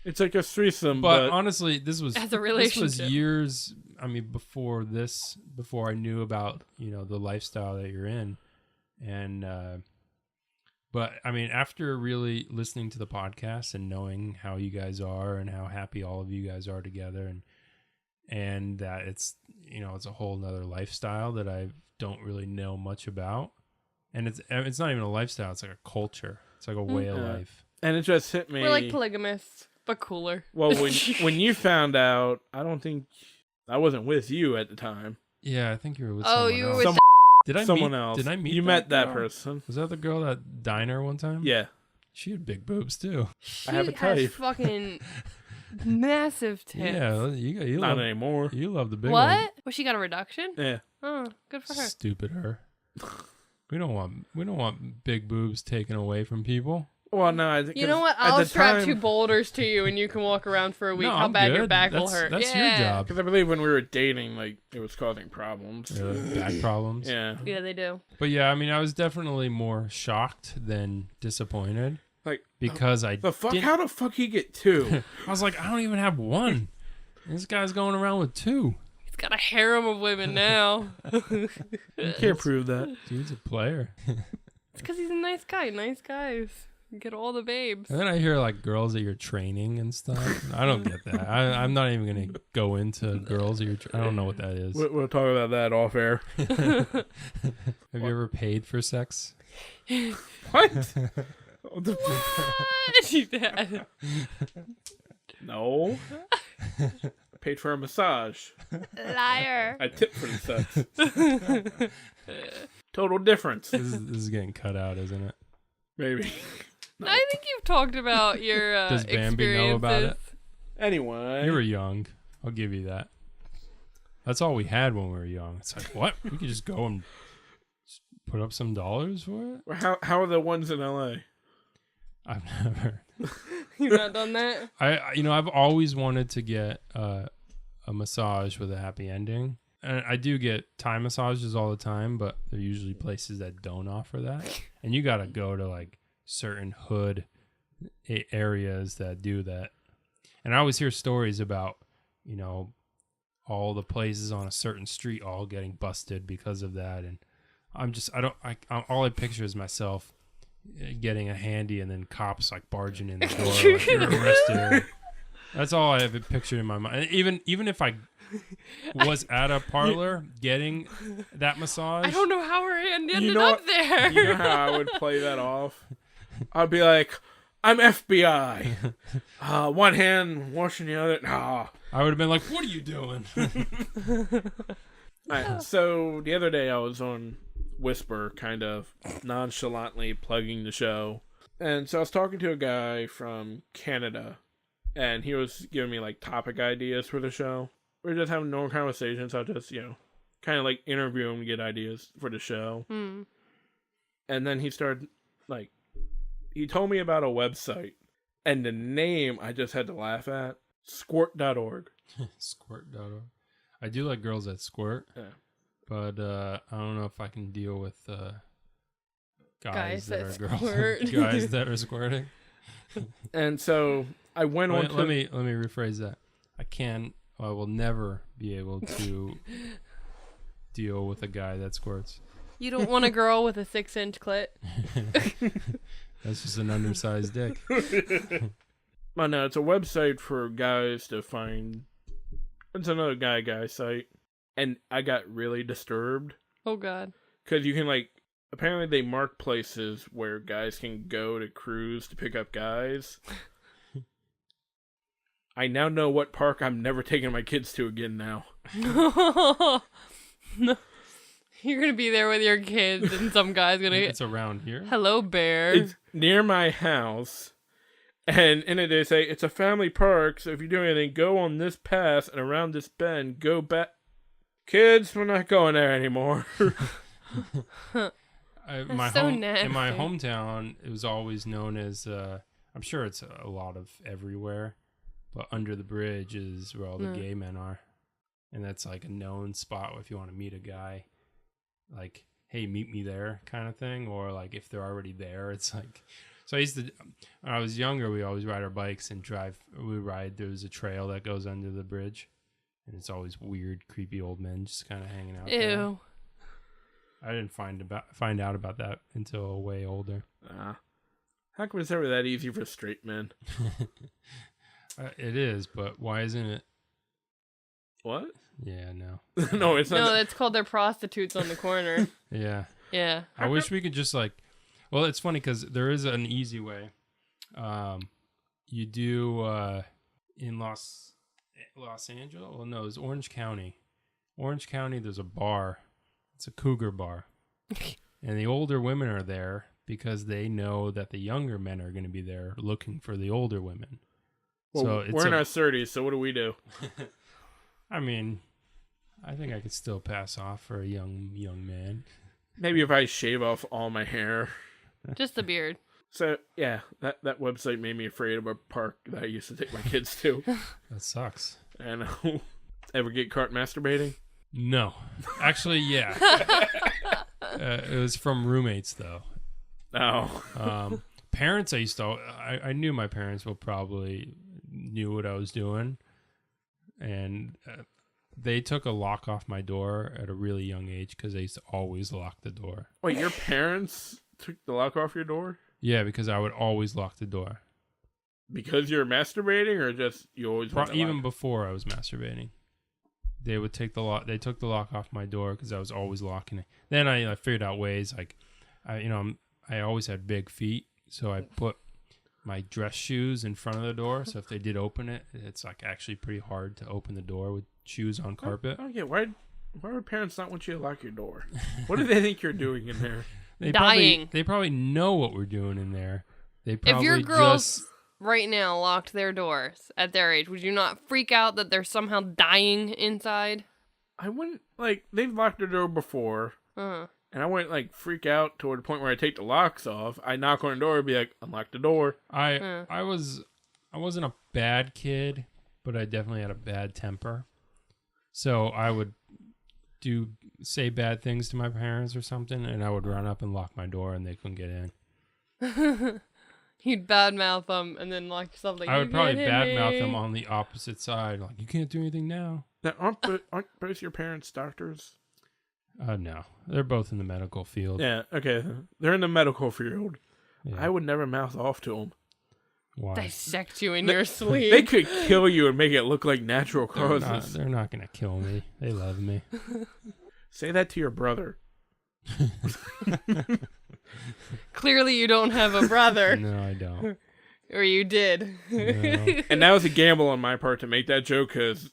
It's like a threesome, but honestly, this was as a relationship. This was years. I mean, before I knew about the lifestyle that you're in, and but I mean, after really listening to the podcast and knowing how you guys are and how happy all of you guys are together, and that it's it's a whole nother lifestyle that I don't really know much about, And it's not even a lifestyle. It's like a culture. It's like a way of life. And it just hit me. We're like polygamists, but cooler. Well, when you found out, I don't think I wasn't with you at the time. Yeah, I think you were with someone you else. were with Did I someone meet, else. Did I meet you that met that girl? person? Was that the girl at diner one time? Yeah. She had big boobs too. She I have a has type. fucking massive tits. Yeah, you Not love, anymore. You love the big one. What? Well, she got a reduction? Yeah. Oh, good for her. Stupid her. We don't want big boobs taken away from people. Well, no, I think You know what? I'll strap 2 boulders to you and you can walk around for a week. No, How I'm bad your good. back will hurt. That's yeah. your job. Because I believe when we were dating, like, it was causing problems. Back problems. Yeah. Yeah, they do. But yeah, I mean, I was definitely more shocked than disappointed. Like, because how the fuck he get 2? I was like, I don't even have 1. This guy's going around with 2. He's got a harem of women now. You can't prove that. Dude's a player. It's because he's a nice guy. Nice guys get all the babes. And then I hear like girls that you're training and stuff. I don't get that. I'm not even gonna go into girls that you're. I don't know what that is. We'll talk about that off air. Have you ever paid for sex? What? What? No. I paid for a massage. Liar. I tipped for the sex. Total difference. This is getting cut out, isn't it? Maybe. No. I think you've talked about your Does Bambi know about it? Anyway. You were young. I'll give you that. That's all we had when we were young. It's like, what? We could just go and put up some dollars for it? How are the ones in LA? I've never. You've not done that? I've always wanted to get a massage with a happy ending. And I do get Thai massages all the time, but they're usually places that don't offer that. And you got to go to like certain hood areas that do that. And I always hear stories about, all the places on a certain street all getting busted because of that. And all I picture is myself getting a handy and then cops like barging in the door like, you're arrested. That's all I have a picture in my mind. And even if I was at a parlor getting that massage, I don't know how we ended up there. You know how I would play that off? I'd be like, I'm FBI. One hand washing the other. I would have been like, what are you doing? Right, so the other day I was on Whisper, kind of nonchalantly plugging the show. And so I was talking to a guy from Canada, and he was giving me like topic ideas for the show. We were just having normal conversations. I'll just, kind of like interview him to get ideas for the show. Mm. And then he started, like, he told me about a website, and the name I just had to laugh at, squirt.org. Squirt.org. I do like girls that squirt. Yeah. But I don't know if I can deal with guys that are squirt. girls, guys that are squirting. And so I went on to... Let me rephrase that. I will never be able to deal with a guy that squirts. You don't want a girl with a 6-inch clit? That's just an undersized dick. Well, no, it's a website for guys to find... It's another guy site. And I got really disturbed. Oh, God. Because you can, like... Apparently they mark places where guys can go to cruise to pick up guys. I now know what park I'm never taking my kids to again now. No. You're going to be there with your kids and some guy's going to... It's around here. Hello, bear. It's near my house. And in it they say, it's a family park, so if you do anything, go on this path and around this bend, go back. Kids, we're not going there anymore. In nasty. my hometown, it was always known as, I'm sure it's a lot of everywhere, but under the bridge is where all the gay men are. And that's like a known spot if you want to meet a guy, like, hey, meet me there kind of thing. Or like if they're already there, it's like, so when I was younger, we always ride our bikes and there's a trail that goes under the bridge. And it's always weird, creepy old men just kind of hanging out there. Ew. I didn't find out about that until way older. How come it's ever that easy for straight men? It is, but why isn't it? What? Yeah, no. No, it's not. No, that's called their prostitutes on the corner. Yeah. Yeah. I wish we could just like. Well, it's funny because there is an easy way. You do in Los Angeles. Well, no, it's Orange County. Orange County, there's a bar. It's a cougar bar, and the older women are there because they know that the younger men are going to be there looking for the older women. Well, so it's we're in our 30s, so what do we do? I mean, I think I could still pass off for a young man. Maybe if I shave off all my hair. Just the beard. So, yeah, that website made me afraid of a park that I used to take my kids to. That sucks. And ever get caught masturbating? No. Actually, yeah. It was from roommates, though. Oh. Parents, I knew my parents will probably knew what I was doing. And they took a lock off my door at a really young age because they used to always lock the door. Wait, your parents took the lock off your door? Yeah, because I would always lock the door. Because you're masturbating, or just you always want to even lock? Before I was masturbating, they would take the lock. They took the lock off my door because I was always locking it. Then I figured out ways like, I always had big feet, so I put my dress shoes in front of the door. So if they did open it, it's like actually pretty hard to open the door with shoes on carpet. Oh yeah, why would parents not want you to lock your door? What do they think you're doing in there? Dying. They probably know what we're doing in there. They probably If your girls right now locked their doors at their age, would you not freak out that they're somehow dying inside? I wouldn't, they've locked their door before, Uh-huh. and I wouldn't, freak out toward the point where I take the locks off. I knock on the door and be like, unlock the door. I wasn't a bad kid, but I definitely had a bad temper. So I would say bad things to my parents or something, and I would run up and lock my door, and they couldn't get in. You'd badmouth them and then lock yourself. I would probably badmouth them on the opposite side, like you can't do anything now. Now, aren't both your parents doctors? No, they're both in the medical field. Yeah, okay, they're in the medical field. Yeah. I would never mouth off to them. Why? Dissect you in your sleep. They could kill you and make it look like natural causes. They're not gonna kill me. They love me. Say that to your brother. Clearly, you don't have a brother. No, I don't. Or you did. No. And that was a gamble on my part to make that joke, because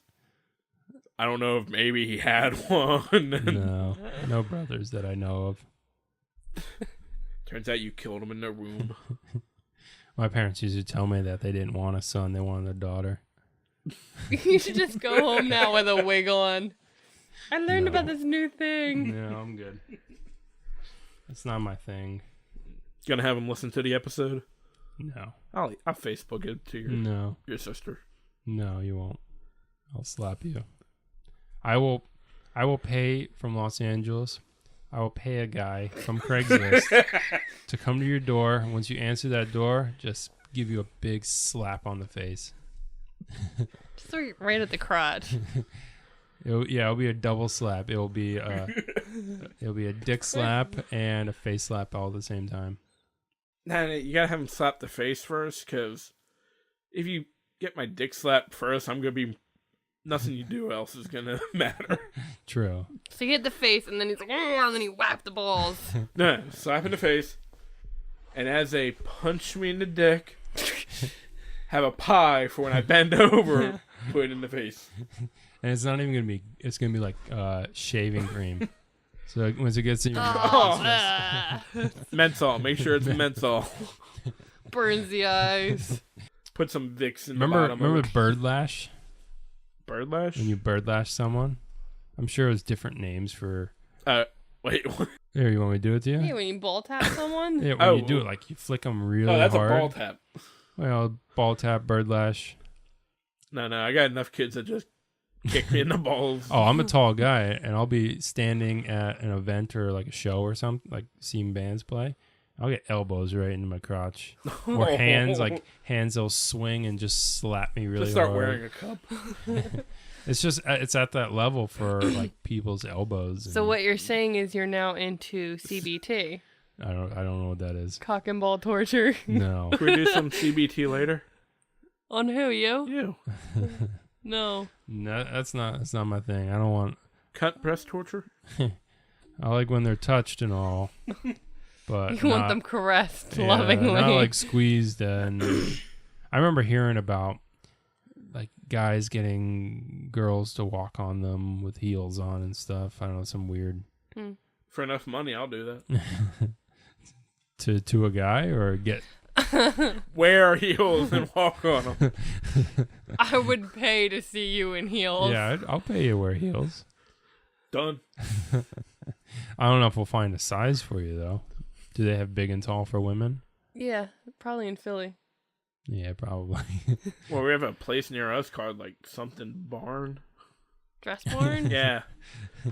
I don't know if maybe he had one. No brothers that I know of. Turns out you killed him in their womb. My parents used to tell me that they didn't want a son, they wanted a daughter. You should just go home now with a wig on. I learned about this new thing. No, I'm good. That's not my thing. Gonna have him listen to the episode? No. I'll Facebook it to your sister. No, you won't. I'll slap you. I will pay from Los Angeles. I will pay a guy from Craigslist to come to your door. Once you answer that door, just give you a big slap on the face. Just right at the crotch. It'll be a double slap. It'll be a dick slap and a face slap all at the same time. Nah, you gotta have him slap the face first, because if you get my dick slapped first, I'm gonna be... Nothing you do else is gonna matter. True. So you hit the face, and then he's like, and then you whap the balls. No, slap in the face, and as they punch me in the dick, have a pie for when I bend over, put it in the face. And it's not even gonna be. It's gonna be like shaving cream. So once it gets in your menthol. Make sure it's menthol. Burns the eyes. Put some Vicks in the bottom. Remember Birdlash? Birdlash? When you birdlash someone? I'm sure it was different names for... Wait. Here, you want me to do it to you? Yeah, when you ball tap someone? Yeah, when you do it, like, you flick them really hard. Oh, that's a ball tap. Well, ball tap, birdlash. No, I got enough kids that just kick me in the balls. Oh, I'm a tall guy, and I'll be standing at an event or, like, a show or something, like, seeing bands play. I'll get elbows right into my crotch. Or hands will swing and just slap me really hard. Just start wearing a cup. It's at that level for like people's elbows. So what you're saying is you're now into CBT. I don't know what that is. Cock and ball torture. No. Can we do some CBT later? On who, you? You. No. No, that's not my thing. I don't want Cut breast torture? I like when they're touched and all, but You want them caressed yeah, lovingly. not like squeezed. And I remember hearing about like guys getting girls to walk on them with heels on and stuff. I don't know, some weird. For enough money, I'll do that. to a guy or get. Wear heels and walk on them. I would pay to see you in heels. Yeah, I'll pay you to wear heels. Done. I don't know if we'll find a size for you, though. Do they have big and tall for women? Yeah, probably in Philly. Yeah, probably. Well, we have a place near us called, like, something barn. Dress barn? Yeah.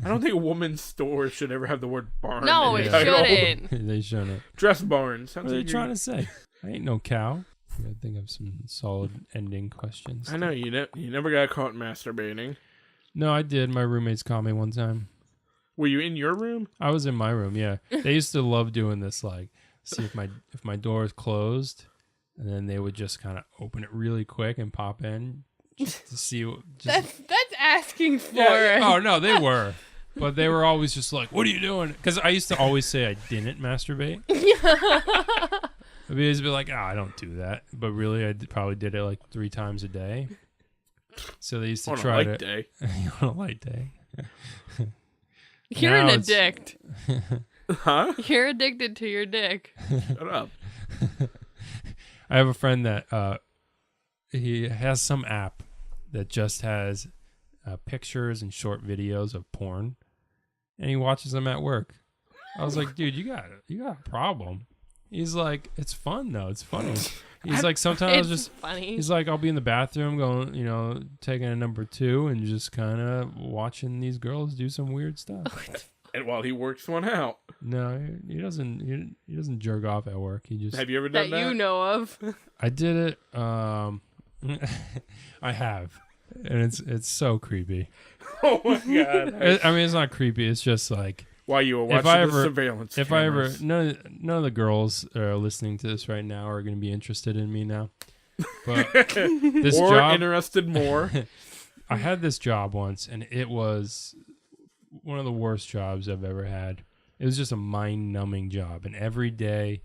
I don't think a woman's store should ever have the word barn. No, in it the title. shouldn't. They shouldn't. Dress barn. What Sounds are they like trying to say? I ain't no cow. I gotta think of some solid ending questions. I know, you never got caught masturbating. No, I did. My roommates caught me one time. Were you in your room? I was in my room, yeah. They used to love doing this, like, see if my door is closed, and then they would just kind of open it really quick and pop in just to see what... That's asking for yeah. it. Oh, no, they were. But they were always just like, what are you doing? Because I used to always say I didn't masturbate. I'd always be like, I don't do that. But really, I probably did it like 3 times a day. So they used to try on a light day. On a light day. You're an addict. Huh? You're addicted to your dick. Shut up. I have a friend that he has some app that just has pictures and short videos of porn, and he watches them at work. I was like, dude, you got a problem. He's like, it's fun though, it's funny. He's like, sometimes It's funny. He's like, I'll be in the bathroom going, taking a number 2 and just kind of watching these girls do some weird stuff. And while he works one out. No, he doesn't. He doesn't jerk off at work. He just. Have you ever done that? That you know of. I did it. I have, and it's so creepy. Oh my god! I mean, it's not creepy. It's just like while you were watching the surveillance cameras. none of the girls listening to this right now are going to be interested in me now. But this or job, interested more. I had this job once, and it was one of the worst jobs I've ever had. It was just a mind-numbing job, and every day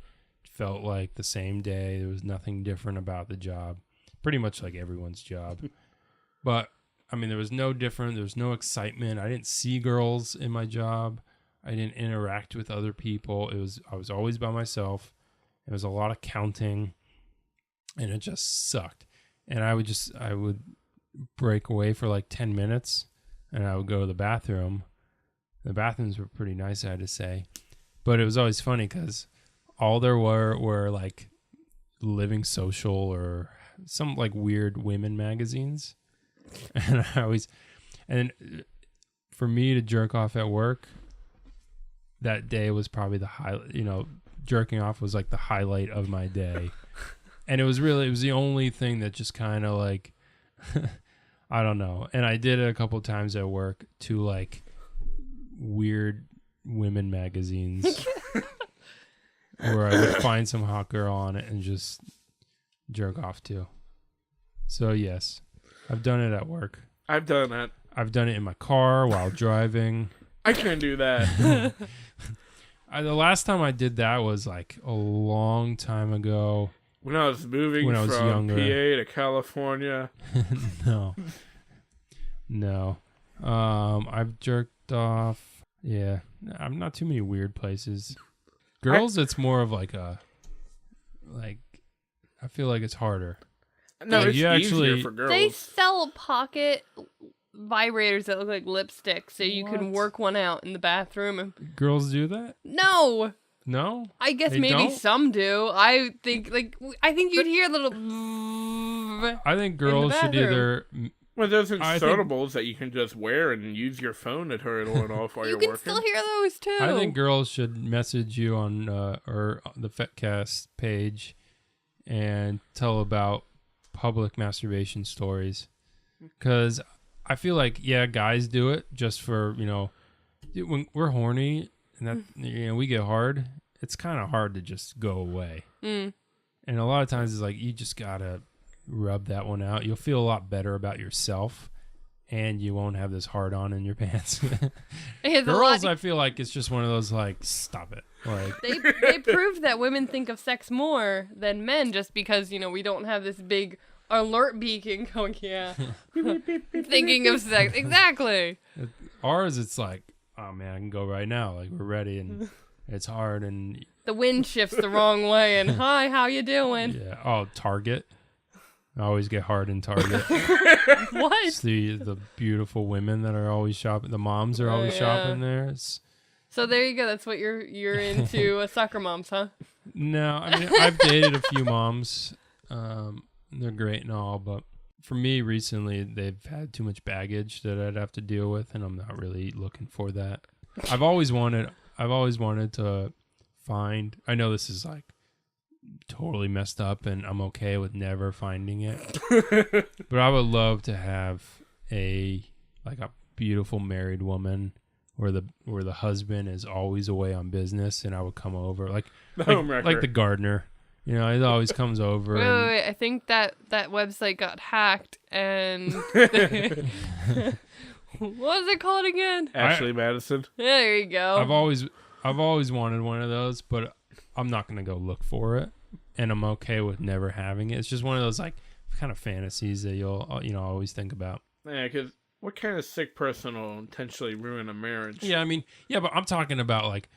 felt like the same day. There was nothing different about the job. Pretty much like everyone's job. But, I mean, there was no different. There was no excitement. I didn't see girls in my job. I didn't interact with other people. I was always by myself. It was a lot of counting, and it just sucked. And I would break away for like 10 minutes, and I would go to the bathroom. The bathrooms were pretty nice, I had to say. But it was always funny because all there were like Living Social or some like weird women magazines. And for me to jerk off at work, that day was probably the highlight. Jerking off was like the highlight of my day. And it was the only thing that just kind of like, I don't know. And I did it a couple times at work to like weird women magazines where I would find some hot girl on it and just jerk off to. So yes, I've done it at work. I've done that. I've done it in my car while driving. I can't do that. The last time I did that was like a long time ago. When I was moving from younger. PA to California. No. I've jerked off. Yeah. I'm not too many weird places. Girls, it's more of like I feel like it's harder. No, Like, it's you easier actually- for girls. They sell pocket vibrators that look like lipstick so you can What? work one out in the bathroom. Girls do that? No! No? I guess They maybe don't? some do. I think you'd hear a little. I think girls should bathroom. either. Well, there's I think- insertables that you can just wear and use your phone to turn it on and off while You you're can working. still hear those too. I think girls should message you on or the FetCast page and tell about public masturbation stories. Because I feel like, guys do it just for, when we're horny and that we get hard, it's kind of hard to just go away. Mm. And a lot of times it's like you just got to rub that one out. You'll feel a lot better about yourself and you won't have this hard on in your pants. Hey, Girls, I feel like it's just one of those like, stop it. Like they proved that women think of sex more than men just because, we don't have this big alert beacon going, thinking of sex. Exactly. Ours, it's like, oh man, I can go right now. Like, we're ready, and it's hard, and the wind shifts the wrong way, and hi, how you doing? Yeah. Oh, Target. I always get hard in Target. What? It's the beautiful women that are always shopping. The moms are always shopping there. So there you go. That's what you're into, soccer moms, huh? No, I mean, I've dated a few moms. They're great and all, but for me recently, they've had too much baggage that I'd have to deal with, and I'm not really looking for that. I've always wanted to find. I know this is like totally messed up, and I'm okay with never finding it. But I would love to have a beautiful married woman where the husband is always away on business, and I would come over like the gardener. He always comes over. Wait. I think that website got hacked, and what was it called again? Ashley Madison. There you go. I've always wanted one of those, but I'm not gonna go look for it, and I'm okay with never having it. It's just one of those like kind of fantasies that you'll always think about. Yeah, because what kind of sick person will intentionally ruin a marriage? Yeah, I mean, but I'm talking about like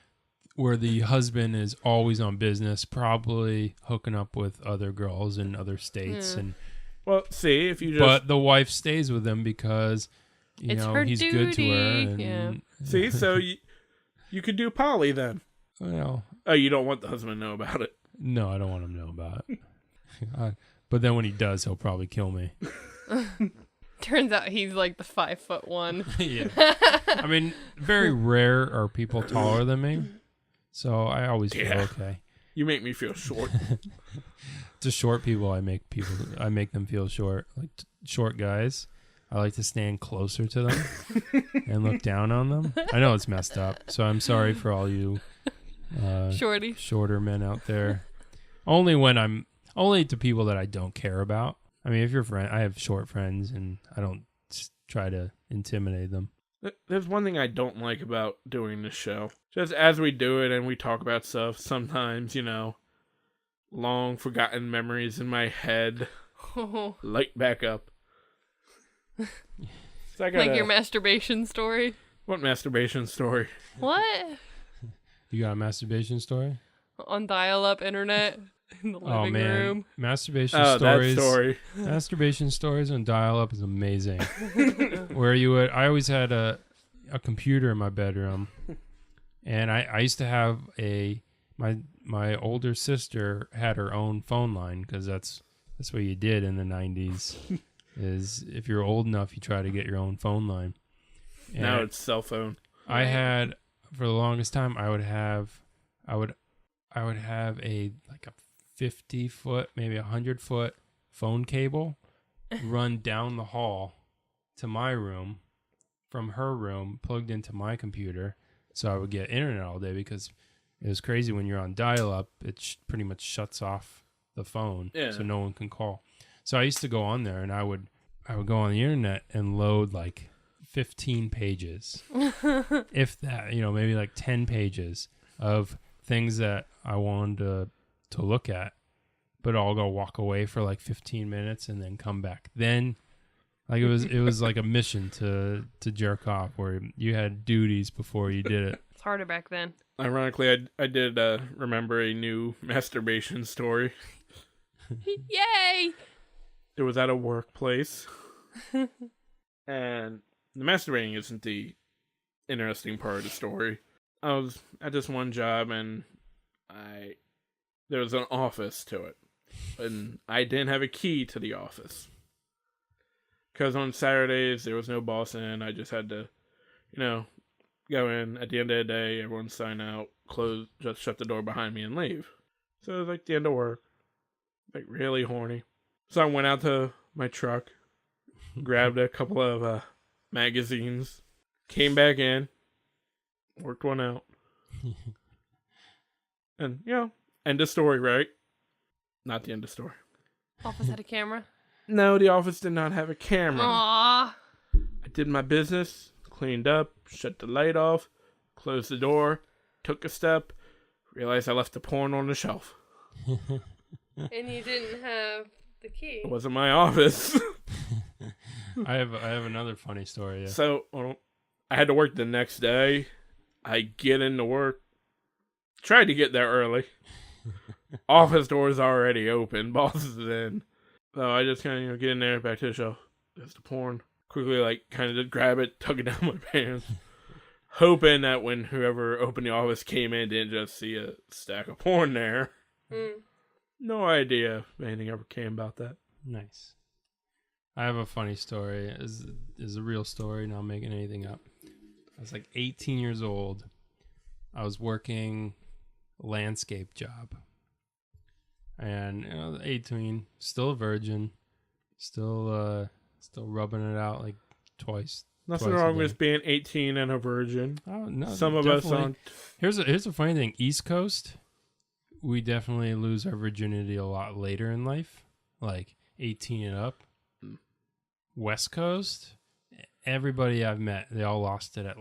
where the husband is always on business, probably hooking up with other girls in other states, and but the wife stays with him because he's duty. good to her. And, See, so you could do poly then. Well, you don't want the husband to know about it. No, I don't want him to know about it. But then when he does, he'll probably kill me. Turns out he's like the 5'1". Yeah. I mean, very rare are people taller than me, so I always feel okay. You make me feel short. To short people, I make them feel short. Like short guys, I like to stand closer to them and look down on them. I know it's messed up, so I'm sorry for all you shorter men out there. Only to people that I don't care about. I mean, if you're I have short friends, and I don't try to intimidate them. There's one thing I don't like about doing this show. Just as we do it and we talk about stuff, sometimes, long forgotten memories in my head light back up. So like your masturbation story? What masturbation story? What? You got a masturbation story? On dial-up internet in the living room. Masturbation stories. That story. Masturbation stories on dial-up is amazing. I always had a computer in my bedroom, and I used to have my older sister had her own phone line, because that's what you did in the 90s. Is if you're old enough, you try to get your own phone line. And now it's cell phone. I had, for the longest time, I would have a 50-foot, maybe 100-foot phone cable run down the hall to my room from her room, plugged into my computer, so I would get internet all day, because it was crazy when you're on dial-up, it pretty much shuts off the phone, so no one can call. So I used to go on there, and I would go on the internet and load like 15 pages, if that, maybe like 10 pages of things that I wanted to look at, but I'll go walk away for like 15 minutes and then come back. Then, like it was like a mission to jerk off, where you had duties before you did it. It's harder back then. Ironically, I did remember a new masturbation story. Yay! It was at a workplace, and the masturbating isn't the interesting part of the story. I was at this one job, and there was an office to it, and I didn't have a key to the office, because on Saturdays there was no boss in. I just had to, go in at the end of the day, everyone sign out, close, just shut the door behind me and leave. So it was like the end of work, like really horny. So I went out to my truck, grabbed a couple of magazines, came back in, worked one out. And, end of story, right? Not the end of story. Office had a camera? No, the office did not have a camera. Aww. I did my business, cleaned up, shut the light off, closed the door, took a step, realized I left the porn on the shelf. And you didn't have the key. It wasn't my office. I have another funny story. Yeah. So I had to work the next day. I get into work. Tried to get there early. Office door's already open. Boss is in. So I just kind of get in there, back to the shelf. There's the porn. Quickly, kind of just grab it, tuck it down my pants. Hoping that when whoever opened the office came in, didn't just see a stack of porn there. No idea if anything ever came about that. Nice. I have a funny story. Is a real story, not making anything up. I was 18 years old. I was working a landscape job. And 18, still a virgin, still rubbing it out twice. Nothing wrong with being 18 and a virgin. Oh no, some of us aren't. Here's a funny thing. East Coast, we definitely lose our virginity a lot later in life, 18 and up. West Coast, everybody I've met, they all lost it at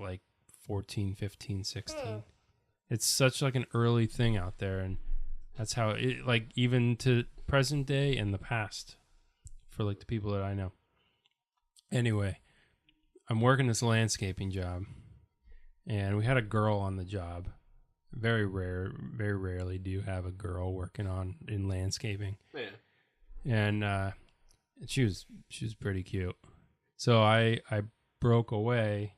14, 15, 16. It's such an early thing out there, and that's how it even to present day and the past for the people that I know. Anyway, I'm working this landscaping job, and we had a girl on the job. Very rarely do you have a girl working in landscaping. Yeah. And she was pretty cute. So I broke away,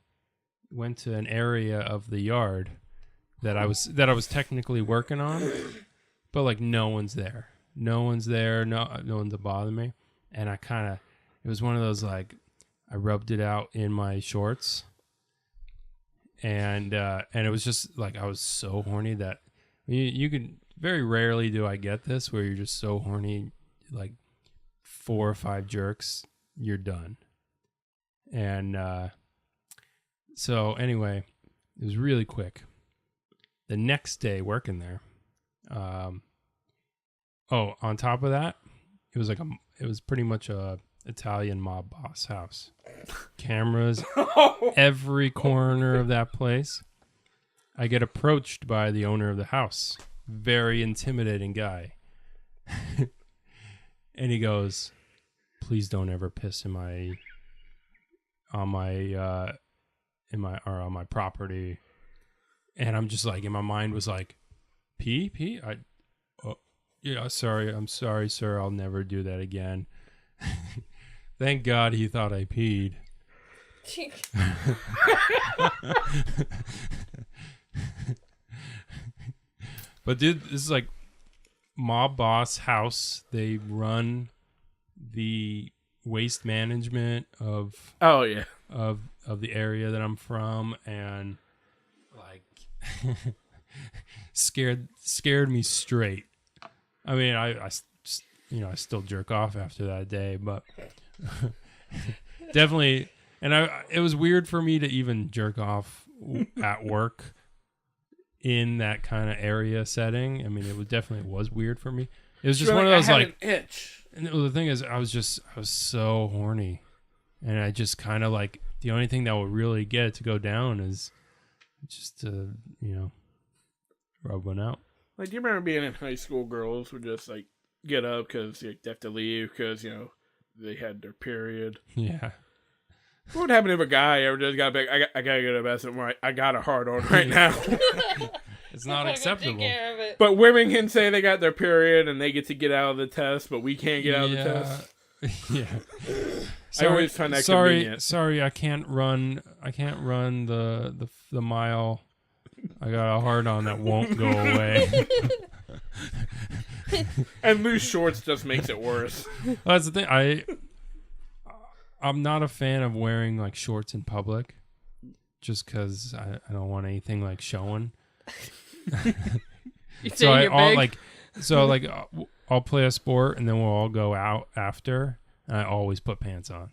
went to an area of the yard that I was technically working on, but no one's there. No one's there. No one to bother me. And it was one of those I rubbed it out in my shorts, and it was just I was so horny that you could very rarely do I get this where you're just so horny 4 or 5 jerks, you're done. And so anyway, it was really quick. The next day working there, on top of that, it was pretty much a Italian mob boss house. Cameras every corner of that place. I get approached by the owner of the house. Very intimidating guy. And he goes, "Please don't ever piss on my property." And I'm just in my mind was pee? Yeah, sorry. I'm sorry, sir. I'll never do that again. Thank God he thought I peed. But dude, this is mob boss house. They run the waste management of of the area that I'm from, and scared me straight. I mean, I still jerk off after that day, but definitely. And it was weird for me to even jerk off at work in that kind of area setting. I mean, it definitely was weird for me. It was just one of those an itch. And the thing is, I was so horny, and I just kind of the only thing that would really get it to go down is just to rub one out. Do you remember being in high school? Girls would just get up because they have to leave because they had their period. Yeah. What would happen if a guy ever just got back? I gotta go to the bathroom. Right, I got a hard on right now. It's not acceptable. But women can say they got their period and they get to get out of the test, but we can't get out of the test. Yeah. I always find that convenient. Sorry, I can't run the mile. I got a hard on that won't go away. And loose shorts just makes it worse. Well, that's the thing. I'm not a fan of wearing shorts in public, just because I don't want anything showing. I'll play a sport and then we'll all go out after, and I always put pants on.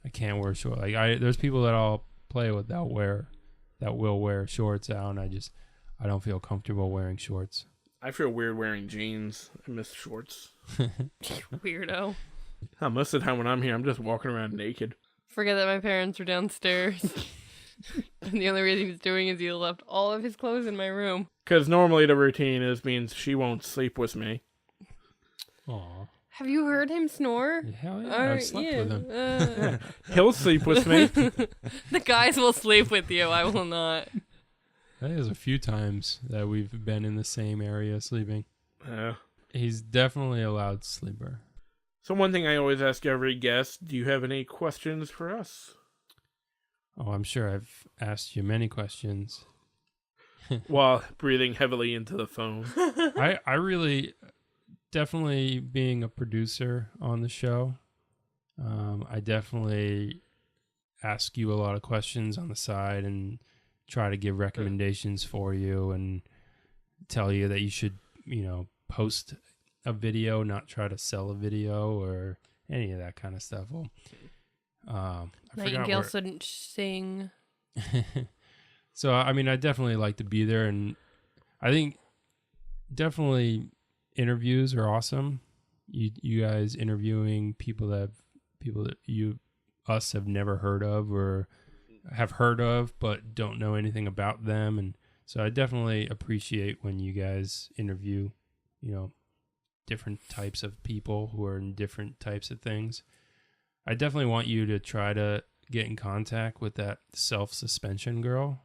I can't wear shorts. There's people that I'll play with that will wear shorts out, and I don't feel comfortable wearing shorts. I feel weird wearing jeans. I miss shorts. Weirdo. Most of the time when I'm here, I'm just walking around naked. forget that my parents were downstairs. And the only reason he's doing is he left all of his clothes in my room. Because normally the routine means she won't sleep with me. Aw. Have you heard him snore? Hell yeah, I've slept with him. He'll sleep with me. The guys will sleep with you. I will not. I think there's a few times that we've been in the same area sleeping. He's definitely a loud sleeper. So one thing I always ask every guest, do you have any questions for us? Oh, I'm sure I've asked you many questions. While breathing heavily into the phone. I really, definitely being a producer on the show, I definitely ask you a lot of questions on the side and try to give recommendations for you and tell you that you should, post a video, not try to sell a video or any of that kind of stuff. Well, Nightingale shouldn't sing. So, I mean, I definitely like to be there, and I think definitely interviews are awesome. You guys interviewing people that us have never heard of or have heard of but don't know anything about them, and so I definitely appreciate when you guys interview, different types of people who are in different types of things. I definitely want you to try to get in contact with that self-suspension girl.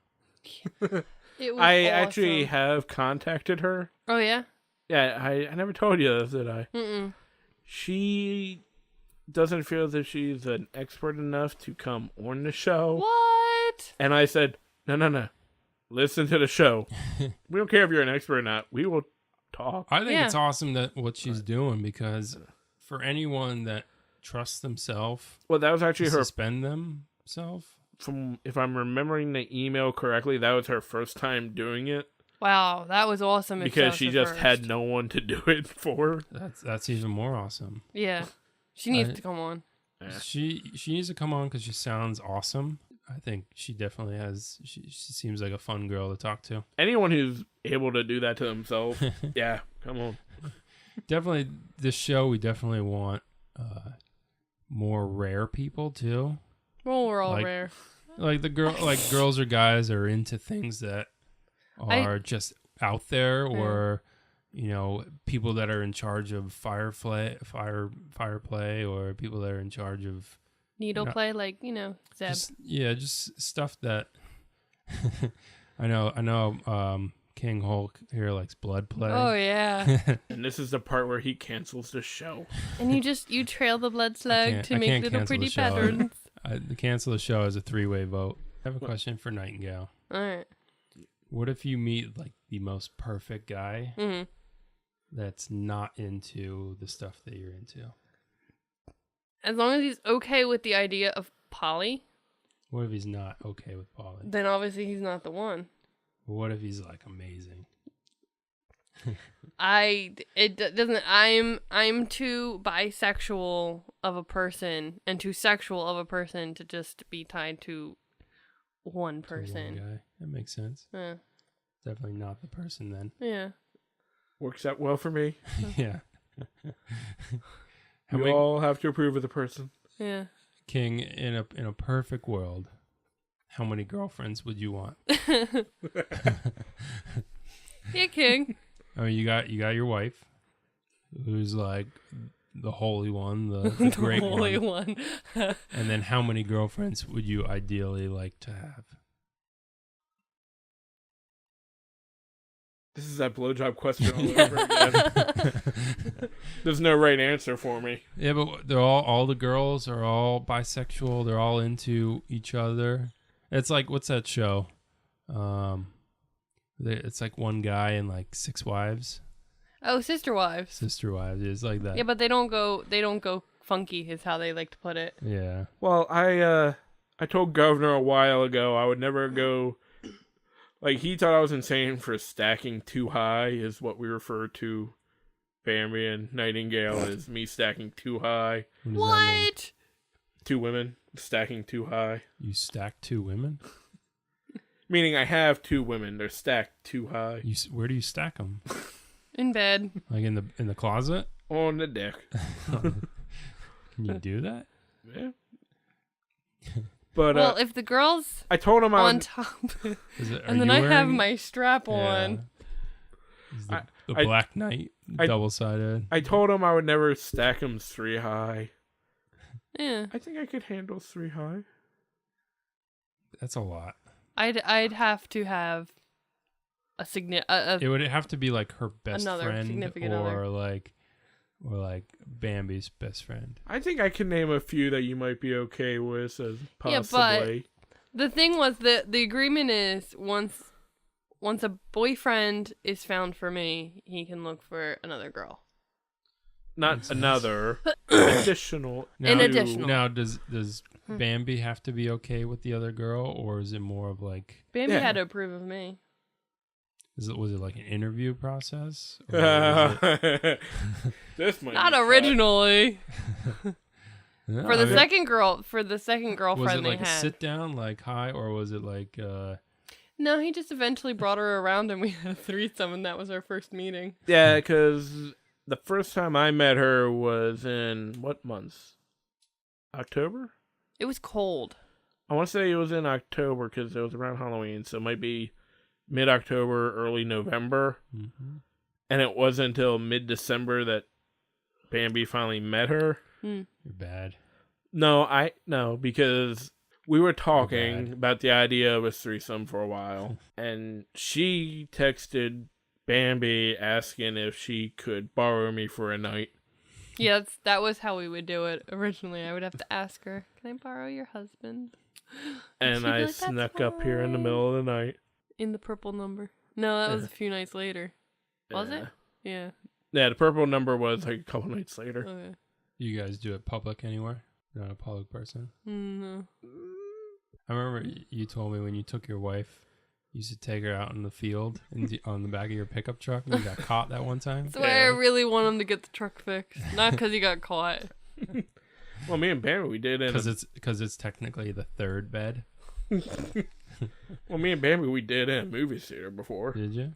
I actually have contacted her. Oh, yeah? Yeah, I never told you this, did I? Mm-mm. She doesn't feel that she's an expert enough to come on the show. What? And I said, no. Listen to the show. We don't care if you're an expert or not. We will talk. I think it's awesome that what she's doing, because for anyone that trusts themselves, well, that was actually her suspend themselves. From, if I'm remembering the email correctly, that was her first time doing it. Wow, that was awesome. Because she just had no one to do it for. That's even more awesome. Yeah, she needs to come on. Yeah. She needs to come on because she sounds awesome. I think she definitely has. She seems like a fun girl to talk to. Anyone who's able to do that to themselves, yeah, come on. Definitely, this show we definitely want more rare people too. Well, we're all rare. Like girls or guys are into things that are just out there, or people that are in charge of fire play, or people that are in charge of needle play, like Zeb. Just stuff that I know. KingHulk here likes blood play. Oh yeah. And this is the part where he cancels the show. And you trail the blood slug to make little pretty patterns. The cancel the show is a 3-way vote. I have a question for Nightingale. All right. What if you meet like the most perfect guy that's not into the stuff that you're into? As long as he's okay with the idea of poly. What if he's not okay with poly? Then obviously he's not the one. What if he's like amazing? I'm too bisexual of a person and too sexual of a person to just be tied to one person. To one guy. That makes sense. Yeah. Definitely not the person then. Yeah. Works out well for me. Yeah. We all have to approve of the person. Yeah. King, in a perfect world, how many girlfriends would you want? Yeah, King. I mean, you got your wife, who's like the holy one, the great holy one. And then how many girlfriends would you ideally like to have? This is that blowjob question all over again. There's no right answer for me. Yeah, but they're all the girls are all bisexual. They're all into each other. It's like, what's that show? It's like one guy and like 6 wives. Oh, Sister Wives. Sister Wives, it's like that. Yeah, but they don't go funky is how they like to put it. Yeah. Well, I told Governor a while ago I would never go. Like, he thought I was insane for stacking too high, is what we refer to Bambi and Nightingale as me stacking too high. What? 2 women stacking too high. You stack 2 women? Meaning I have 2 women. They're stacked too high. Where do you stack them? In bed. Like in the closet? On the deck. Can you do that? Yeah. But well, if the girl's I told him on top, and then I have my strap on. Is the Black Knight double-sided? I told him I would never stack them 3 high. Yeah, I think I could handle 3 high. That's a lot. I'd have to have a it would have to be like her best friend, significant or like Bambi's best friend. I think I can name a few that you might be okay with as possibly. Yeah, but the thing was that the agreement is once a boyfriend is found for me, he can look for another girl. Not another. Additional. Now, does Bambi have to be okay with the other girl, or is it more of like Bambi had to approve of me? Was it like an interview process? This might not originally. For the second girlfriend was it like they had. A sit down, like hi, or was it like? No, he just eventually brought her around, and we had a threesome, and that was our first meeting. Yeah, because the first time I met her was in what months? October? It was cold. I want to say it was in October because it was around Halloween, so it might be mid-October, early November. Mm-hmm. And it wasn't until mid-December that Bambi finally met her. You're bad. No, because we were talking about the idea of a threesome for a while, and she texted Bambi asking if she could borrow me for a night. Yeah, that was how we would do it originally. I would have to ask her, "Can I borrow your husband?" And I like, snuck up here in the middle of the night. In the purple number. No, that was a few nights later. Was it? Yeah. Yeah, the purple number was like a couple nights later. Okay. You guys do it public anywhere? You're not a public person? No. I remember you told me when you took your wife, you used to take her out in the field on the back of your pickup truck, and you got caught that one time. That's why I really want him to get the truck fixed. Not because he got caught. Well, me and Bambi, we did it. Because it's technically the third bed. Well, me and Bambi, we did in a movie theater before. Did you?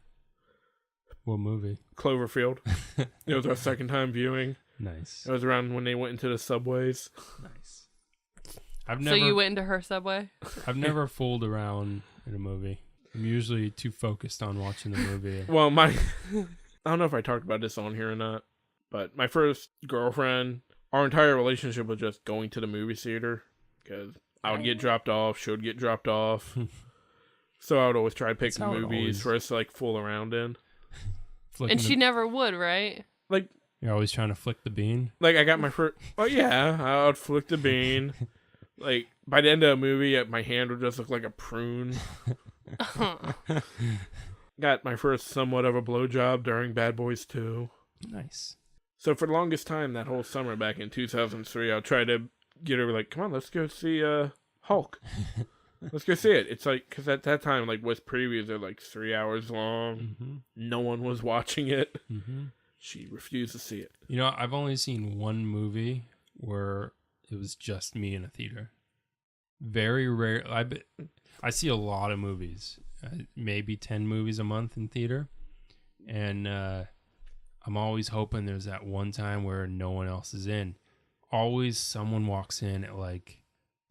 What movie? Cloverfield. It was our second time viewing. Nice. It was around when they went into the subways. Nice. So you went into her subway? I've never fooled around in a movie. I'm usually too focused on watching the movie. Well, I don't know if I talked about this on here or not, but my first girlfriend, our entire relationship was just going to the movie theater because I would get dropped off, she would get dropped off. So I would always try to pick the movies for us to like fool around in. And she never would, right? Like, you're always trying to flick the bean? Like, I got my first... Well, yeah, I would flick the bean. Like, by the end of the movie, my hand would just look like a prune. Got my first somewhat of a blowjob during Bad Boys 2. Nice. So for the longest time, that whole summer back in 2003, I'll try to get her like, come on, let's go see Hulk. Let's go see it. It's like, because at that time, like, with previews, they're like 3 hours long. Mm-hmm. No one was watching it. Mm-hmm. She refused to see it. You know, I've only seen one movie where it was just me in a theater. Very rare. I see a lot of movies, maybe 10 movies a month in theater. And I'm always hoping there's that one time where no one else is in. Always someone walks in at like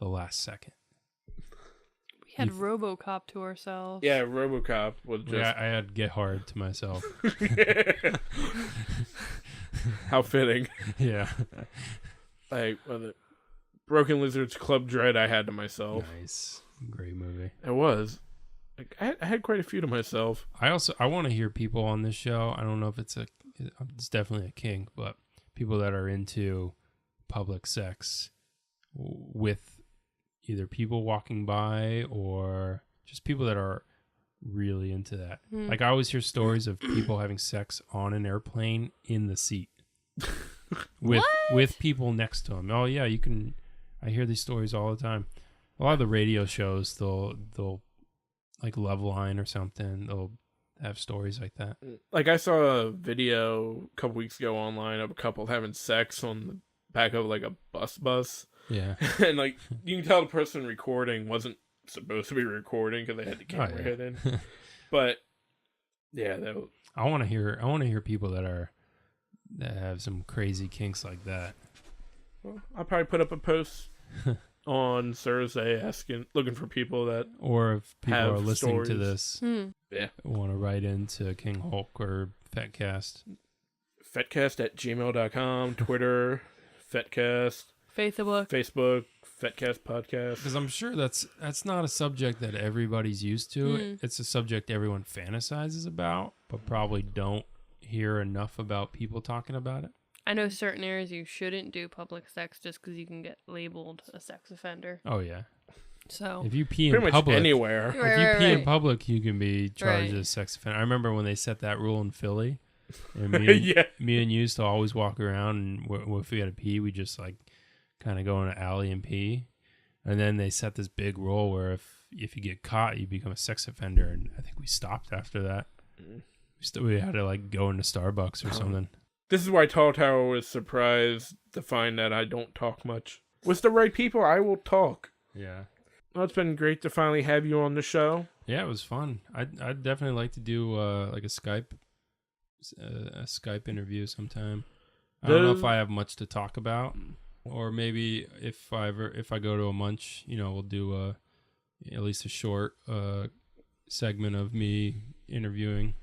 the last second. We had RoboCop to ourselves. Yeah, RoboCop was just... Yeah, I had Get Hard to myself. How fitting. Yeah. Like, Broken Lizard's Club Dread I had to myself. Nice. Great movie. It was. Like, I had quite a few to myself. I want to hear people on this show. I don't know if it's definitely a kink, but people that are into public sex with either people walking by or just people that are really into that. Like, I always hear stories of people having sex on an airplane in the seat with people next to them. Oh yeah, I hear these stories all the time. A lot of the radio shows, they'll like Loveline or something, they'll have stories like that. Like, I saw a video a couple weeks ago online of a couple having sex on the back of like a bus. Yeah. And like, you can tell the person recording wasn't supposed to be recording because they had the camera hidden. But yeah, I want to hear people that have some crazy kinks like that. Well, I'll probably put up a post on Thursday, looking for people that Or if people have are listening to stories. this, want to write into KingHulk or FetCast. FetCast at gmail.com, Twitter, FetCast, Facebook, FetCast Podcast. Because I'm sure that's not a subject that everybody's used to. It's a subject everyone fantasizes about, but probably don't hear enough about people talking about it. I know certain areas you shouldn't do public sex just because you can get labeled a sex offender. Oh, yeah. So if you pee pretty in much public, anywhere. if you pee in public, you can be charged Right. as sex offender. I remember when they set that rule in Philly, and me and you used to always walk around, and if we had to pee, we just like kind of go in an alley and pee. And then they set this big rule where if you get caught, you become a sex offender. And I think we stopped after that. We had to like go into Starbucks or something. This is why Talltower was surprised to find that I don't talk much. With the right people, I will talk. Yeah. Well, it's been great to finally have you on the show. Yeah, it was fun. I'd definitely like to do like a Skype interview sometime. I don't know if I have much to talk about, or maybe if I go to a munch, we'll do at least a short segment of me interviewing.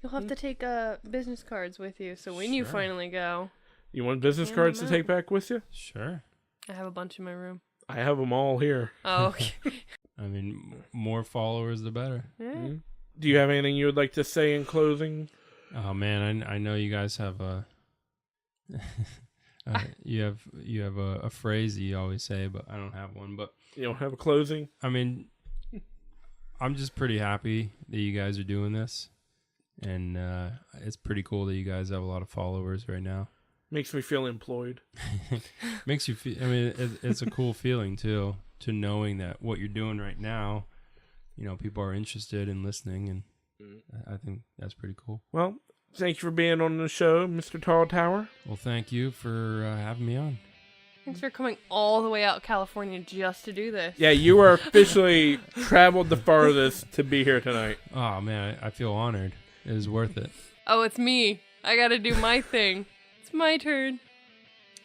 you'll have to take business cards with you, so when you finally go. You want business cards to take back with you? Sure. I have a bunch in my room. I have them all here. Oh, okay. I mean, more followers, the better. Yeah. Mm-hmm. Do you have anything you would like to say in closing? Oh man, I know you guys have a you have a phrase that you always say, but I don't have one. But You don't have a closing? I mean, I'm just pretty happy that you guys are doing this, and it's pretty cool that you guys have a lot of followers right now. Makes me feel employed. Makes you feel. I mean, it's a cool feeling too, to knowing that what you're doing right now, people are interested in listening, and I think that's pretty cool. Well, thank you for being on the show, Mr.Talltower. Well, thank you for having me on. Thanks for coming all the way out California just to do this. Yeah, you are officially traveled the farthest to be here tonight. Oh man, I feel honored. It is worth it. Oh, it's me. I gotta do my thing. It's my turn.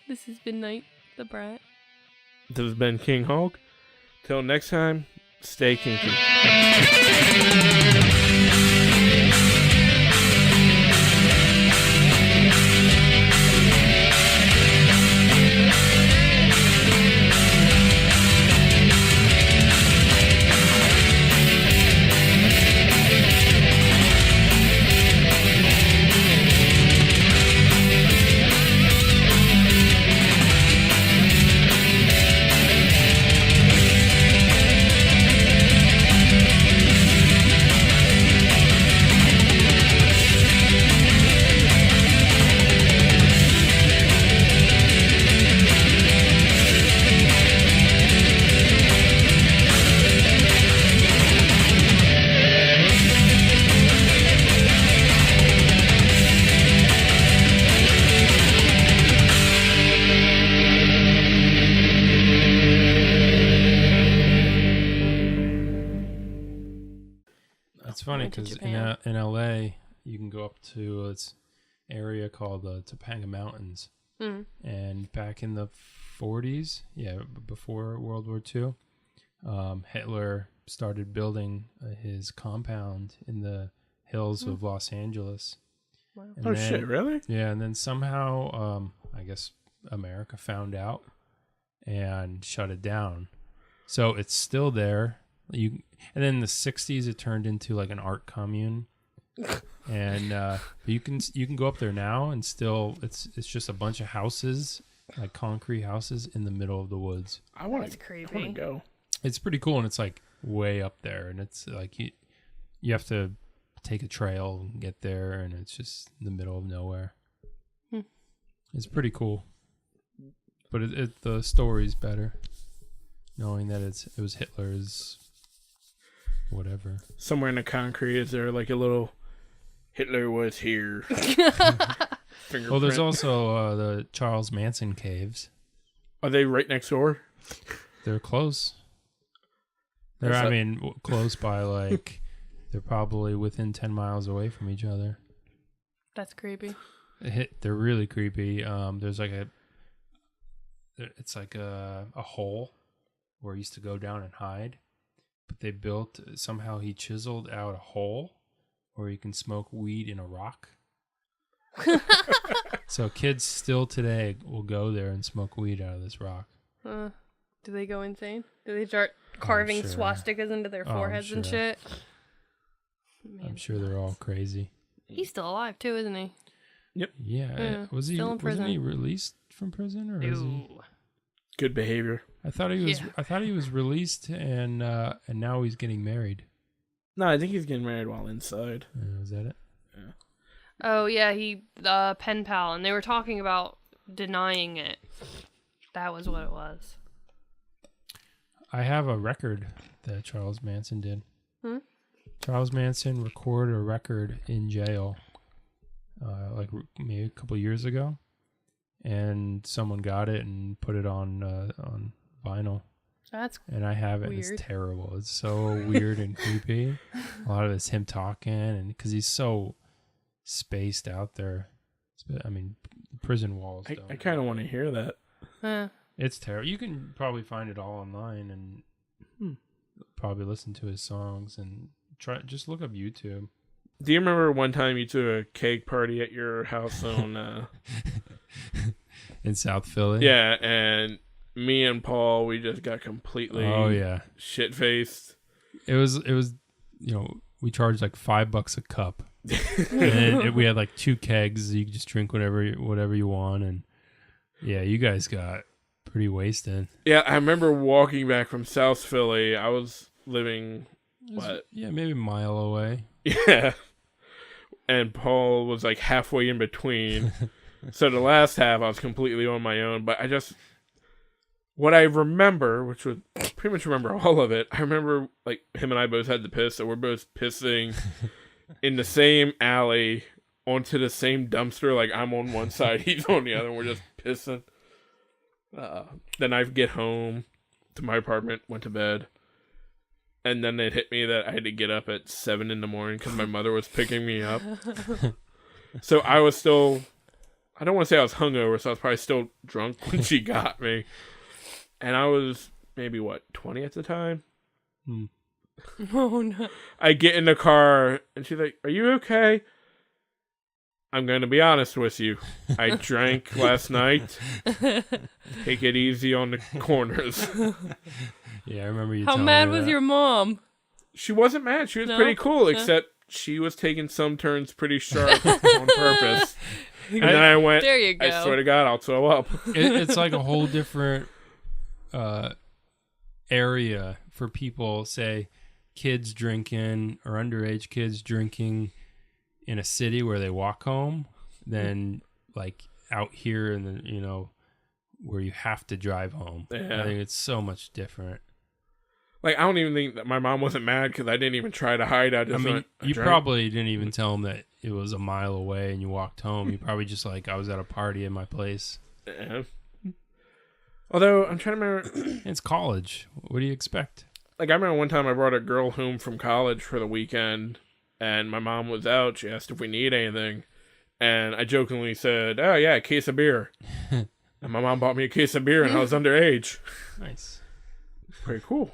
This has been Night the Brat. This has been KingHulk. Till next time, stay kinky. It's funny because in LA, you can go up to this area called the Topanga Mountains. And back in the 40s, before World War II, Hitler started building his compound in the hills of Los Angeles. Wow. Oh, shit, really? Yeah, and then somehow, I guess America found out and shut it down. So it's still there. And then in the 60s, it turned into like an art commune. And you can go up there now, and still it's just a bunch of houses, like concrete houses in the middle of the woods. That's creepy. I want to go. It's pretty cool, and it's like way up there, and it's like you have to take a trail and get there, and it's just in the middle of nowhere. It's pretty cool, but the story's better, knowing that it was Hitler's whatever. Somewhere in the concrete, is there like a little Hitler was here? Well, there's also the Charles Manson caves. Are they right next door? They're close. Close by, like, they're probably within 10 miles away from each other. That's creepy. They're really creepy. There's like it's like a hole where he used to go down and hide. But they built, somehow he chiseled out a hole where you can smoke weed in a rock. So kids still today will go there and smoke weed out of this rock. Do they go insane? Do they start carving sure. swastikas into their foreheads and shit? Man, I'm sure they're all crazy. He's still alive too, isn't he? Yep. Yeah. Was he? still in prison. Wasn't he released from prison, or is he? Ew. Good behavior. I thought he was. Yeah. I thought he was released, and now he's getting married. No, I think he's getting married while inside. Is that it? Yeah. Oh yeah, he pen pal, and they were talking about denying it. That was what it was. I have a record that Charles Manson did. Charles Manson recorded a record in jail, maybe a couple years ago, and someone got it and put it on vinyl. And I have it. And it's terrible. It's so weird and creepy. A lot of it's him talking, and because he's so spaced out there. I mean, prison walls. I kind of want to hear that. It's terrible. You can probably find it all online and probably listen to his songs and just look up YouTube. Do you remember one time you threw a cake party at your house on in South Philly? Yeah, and me and Paul, we just got completely shit faced. It was we charged like $5 a cup. And we had like 2 kegs. You could just drink whatever you want, and yeah, you guys got pretty wasted. Yeah, I remember walking back from South Philly. I was living maybe a mile away. Yeah, and Paul was like halfway in between. So the last half I was completely on my own. But what I remember, which was pretty much remember all of it. I remember like him and I both had to piss, so we're both pissing in the same alley onto the same dumpster. Like I'm on one side, he's on the other, and we're just pissing. Then I get home to my apartment, went to bed, and then it hit me that I had to get up at 7 a.m. because my mother was picking me up. So I was still, I don't want to say I was hungover, so I was probably still drunk when she got me. And I was maybe 20 at the time. Oh no! I get in the car and she's like, "Are you okay?" I'm going to be honest with you. I drank last night. Take it easy on the corners. Yeah, I remember you. How mad was your mom? She wasn't mad. She was pretty cool, except she was taking some turns pretty sharp on purpose. And then I went, there you go. I swear to God, I'll throw up. It's like a whole different area for people, say, kids drinking or underage kids drinking in a city where they walk home than like out here in the, where you have to drive home. Yeah. I think it's so much different. Like, I don't even think that my mom wasn't mad because I didn't even try to hide. I mean, you probably didn't even tell them that it was a mile away and you walked home. You probably just like, I was at a party in my place. Yeah. Although, I'm trying to remember. It's college. What do you expect? Like, I remember one time I brought a girl home from college for the weekend, and my mom was out. She asked if we need anything, and I jokingly said, "Oh, yeah, a case of beer." And my mom bought me a case of beer, and I was underage. Nice. Pretty cool.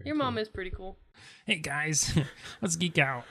Your mom is pretty cool. Hey, guys, let's geek out.